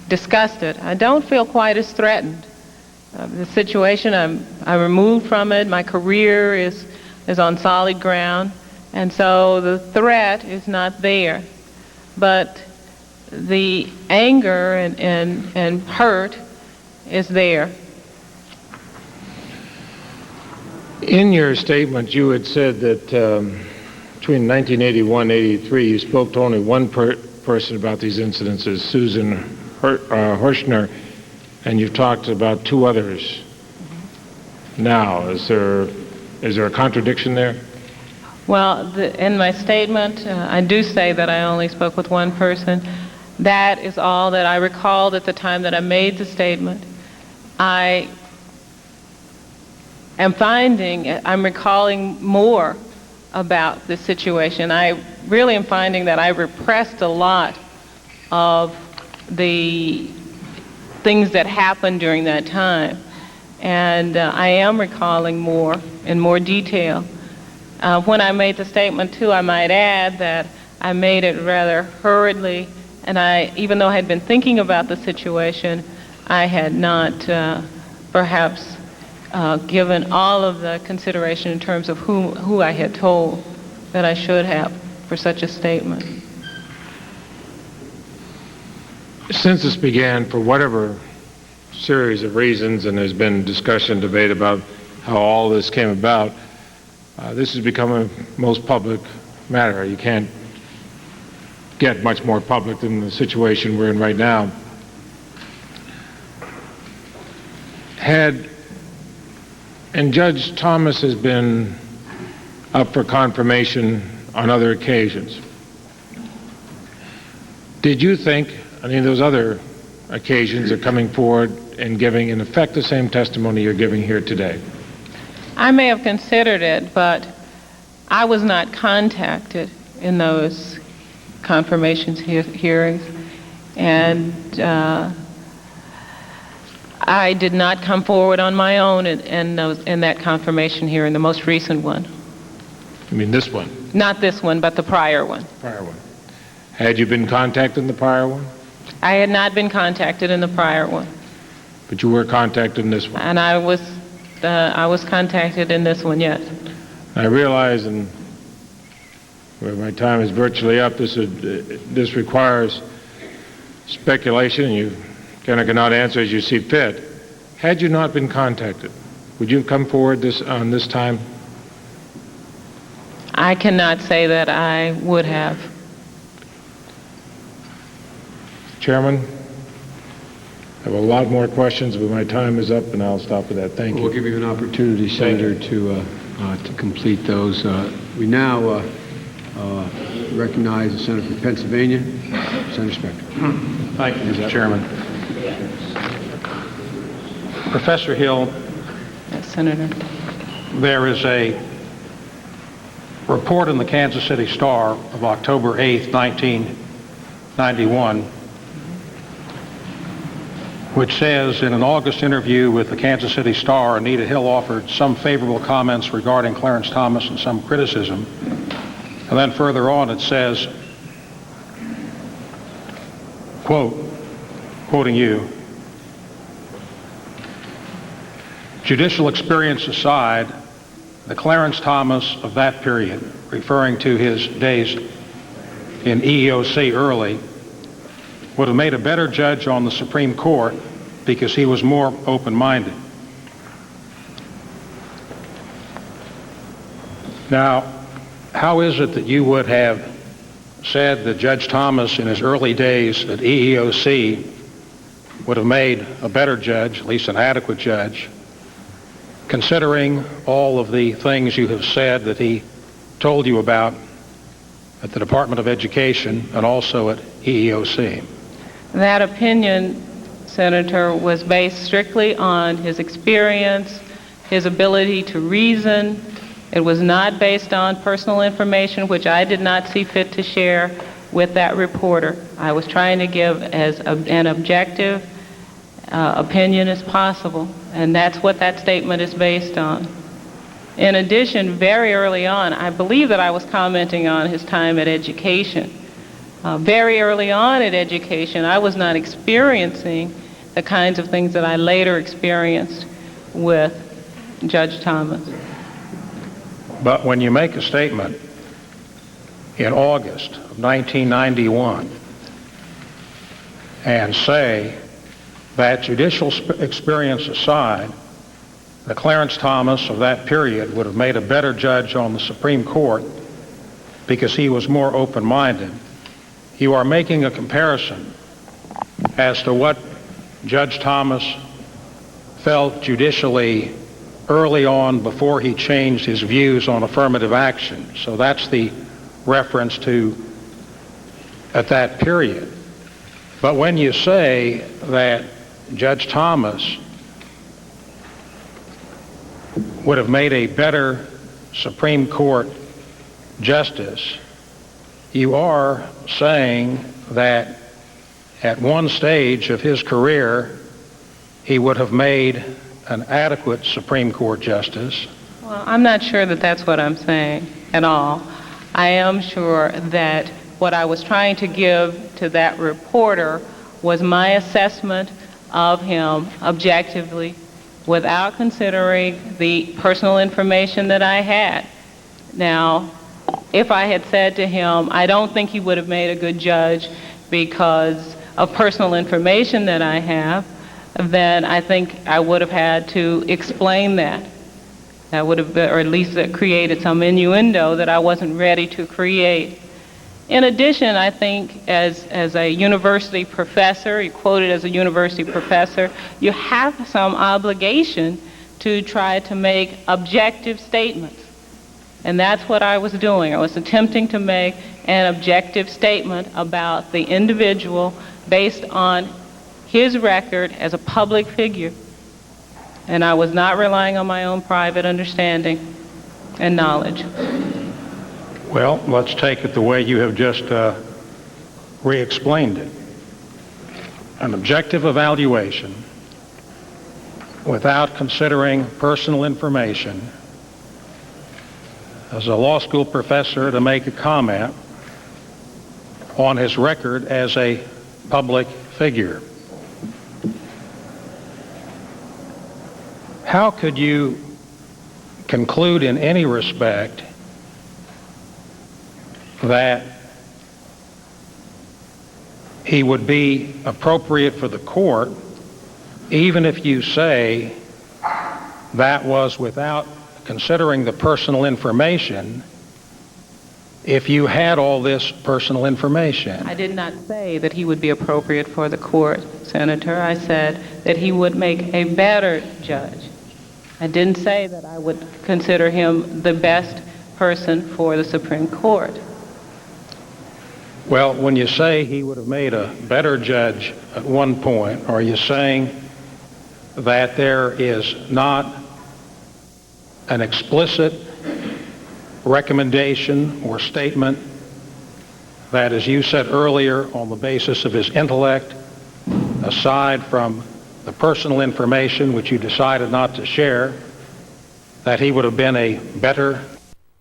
disgusted. I don't feel quite as threatened. The situation, I'm removed from it. My career is on solid ground, and so the threat is not there. But the anger and hurt is there. In your statement, you had said that between 1981 and 83, you spoke to only one person about these incidences, Susan Hirschner, and you've talked about two others. Now, is there a contradiction there? Well, in my statement, I do say that I only spoke with one person. That is all that I recalled at the time that I made the statement. I'm recalling more about this situation. I really am finding that I repressed a lot of the things that happened during that time. And I am recalling more in more detail. When I made the statement, too, I might add that I made it rather hurriedly, and even though I had been thinking about the situation, I had not perhaps given all of the consideration in terms of who I had told that I should have for such a statement. Since this began, for whatever series of reasons, and there's been discussion, debate about how all this came about, this has become a most public matter. You can't get much more public than the situation we're in right now. And Judge Thomas has been up for confirmation on other occasions. Did you think any of those other occasions are coming forward and giving, in effect, the same testimony you're giving here today? I may have considered it, but I was not contacted in those confirmations hearings, and I did not come forward on my own in that confirmation hearing, the most recent one. You mean this one? Not this one, but the prior one. Prior one. Had you been contacted in the prior one? I had not been contacted in the prior one. But you were contacted in this one? And I was contacted in this one, yes. I realize, and where my time is virtually up, this requires speculation, and you kind of cannot answer as you see fit. Had you not been contacted, would you have come forward on this time? I cannot say that I would have. Chairman, I have a lot more questions, but my time is up, and I'll stop with that. Thank you. We'll give you an opportunity, Senator, to complete those. We now recognize the Senator from Pennsylvania, Senator Spector. Thank you, Mr. Chairman. Professor Hill, Yes, Senator. there is a report in the Kansas City Star of October 8th, 1991, which says, in an August interview with the Kansas City Star, Anita Hill offered some favorable comments regarding Clarence Thomas and some criticism. And then further on it says, quote, quoting you, "Judicial experience aside, the Clarence Thomas of that period," referring to his days in EEOC early, "would have made a better judge on the Supreme Court because he was more open-minded." Now, how is it that you would have said that Judge Thomas in his early days at EEOC would have made a better judge, at least an adequate judge, considering all of the things you have said that he told you about at the Department of Education and also at EEOC? That opinion, Senator, was based strictly on his experience, his ability to reason. It was not based on personal information, which I did not see fit to share with that reporter. I was trying to give as an objective opinion as possible, and that's what that statement is based on. In addition, very early on, I believe that I was commenting on his time at education. Very early on at education, I was not experiencing the kinds of things that I later experienced with Judge Thomas. But when you make a statement in August of 1991 and say that judicial experience aside, that Clarence Thomas of that period would have made a better judge on the Supreme Court because he was more open-minded, you are making a comparison as to what Judge Thomas felt judicially early on before he changed his views on affirmative action. So that's the reference to at that period. But when you say that Judge Thomas would have made a better Supreme Court justice, you are saying that at one stage of his career he would have made an adequate Supreme Court justice. Well, I'm not sure that that's what I'm saying at all. I am sure that what I was trying to give to that reporter was my assessment of him objectively without considering the personal information that I had. Now, if I had said to him, I don't think he would have made a good judge because of personal information that I have, then I think I would have had to explain that. That would have, or at least created some innuendo that I wasn't ready to create. In addition, I think as a university professor, you quoted as a university professor, you have some obligation to try to make objective statements. And that's what I was doing. I was attempting to make an objective statement about the individual based on his record as a public figure. And I was not relying on my own private understanding and knowledge. Well, let's take it the way you have just re-explained it. An objective evaluation without considering personal information, as a law school professor to make a comment on his record as a public figure. How could you conclude in any respect that he would be appropriate for the court, even if you say that was without considering the personal information, if you had all this personal information? I did not say that he would be appropriate for the court, Senator. I said that he would make a better judge. I didn't say that I would consider him the best person for the Supreme Court. Well, when you say he would have made a better judge at one point, are you saying that there is not an explicit recommendation or statement that, as you said earlier, on the basis of his intellect, aside from the personal information which you decided not to share, that he would have been a better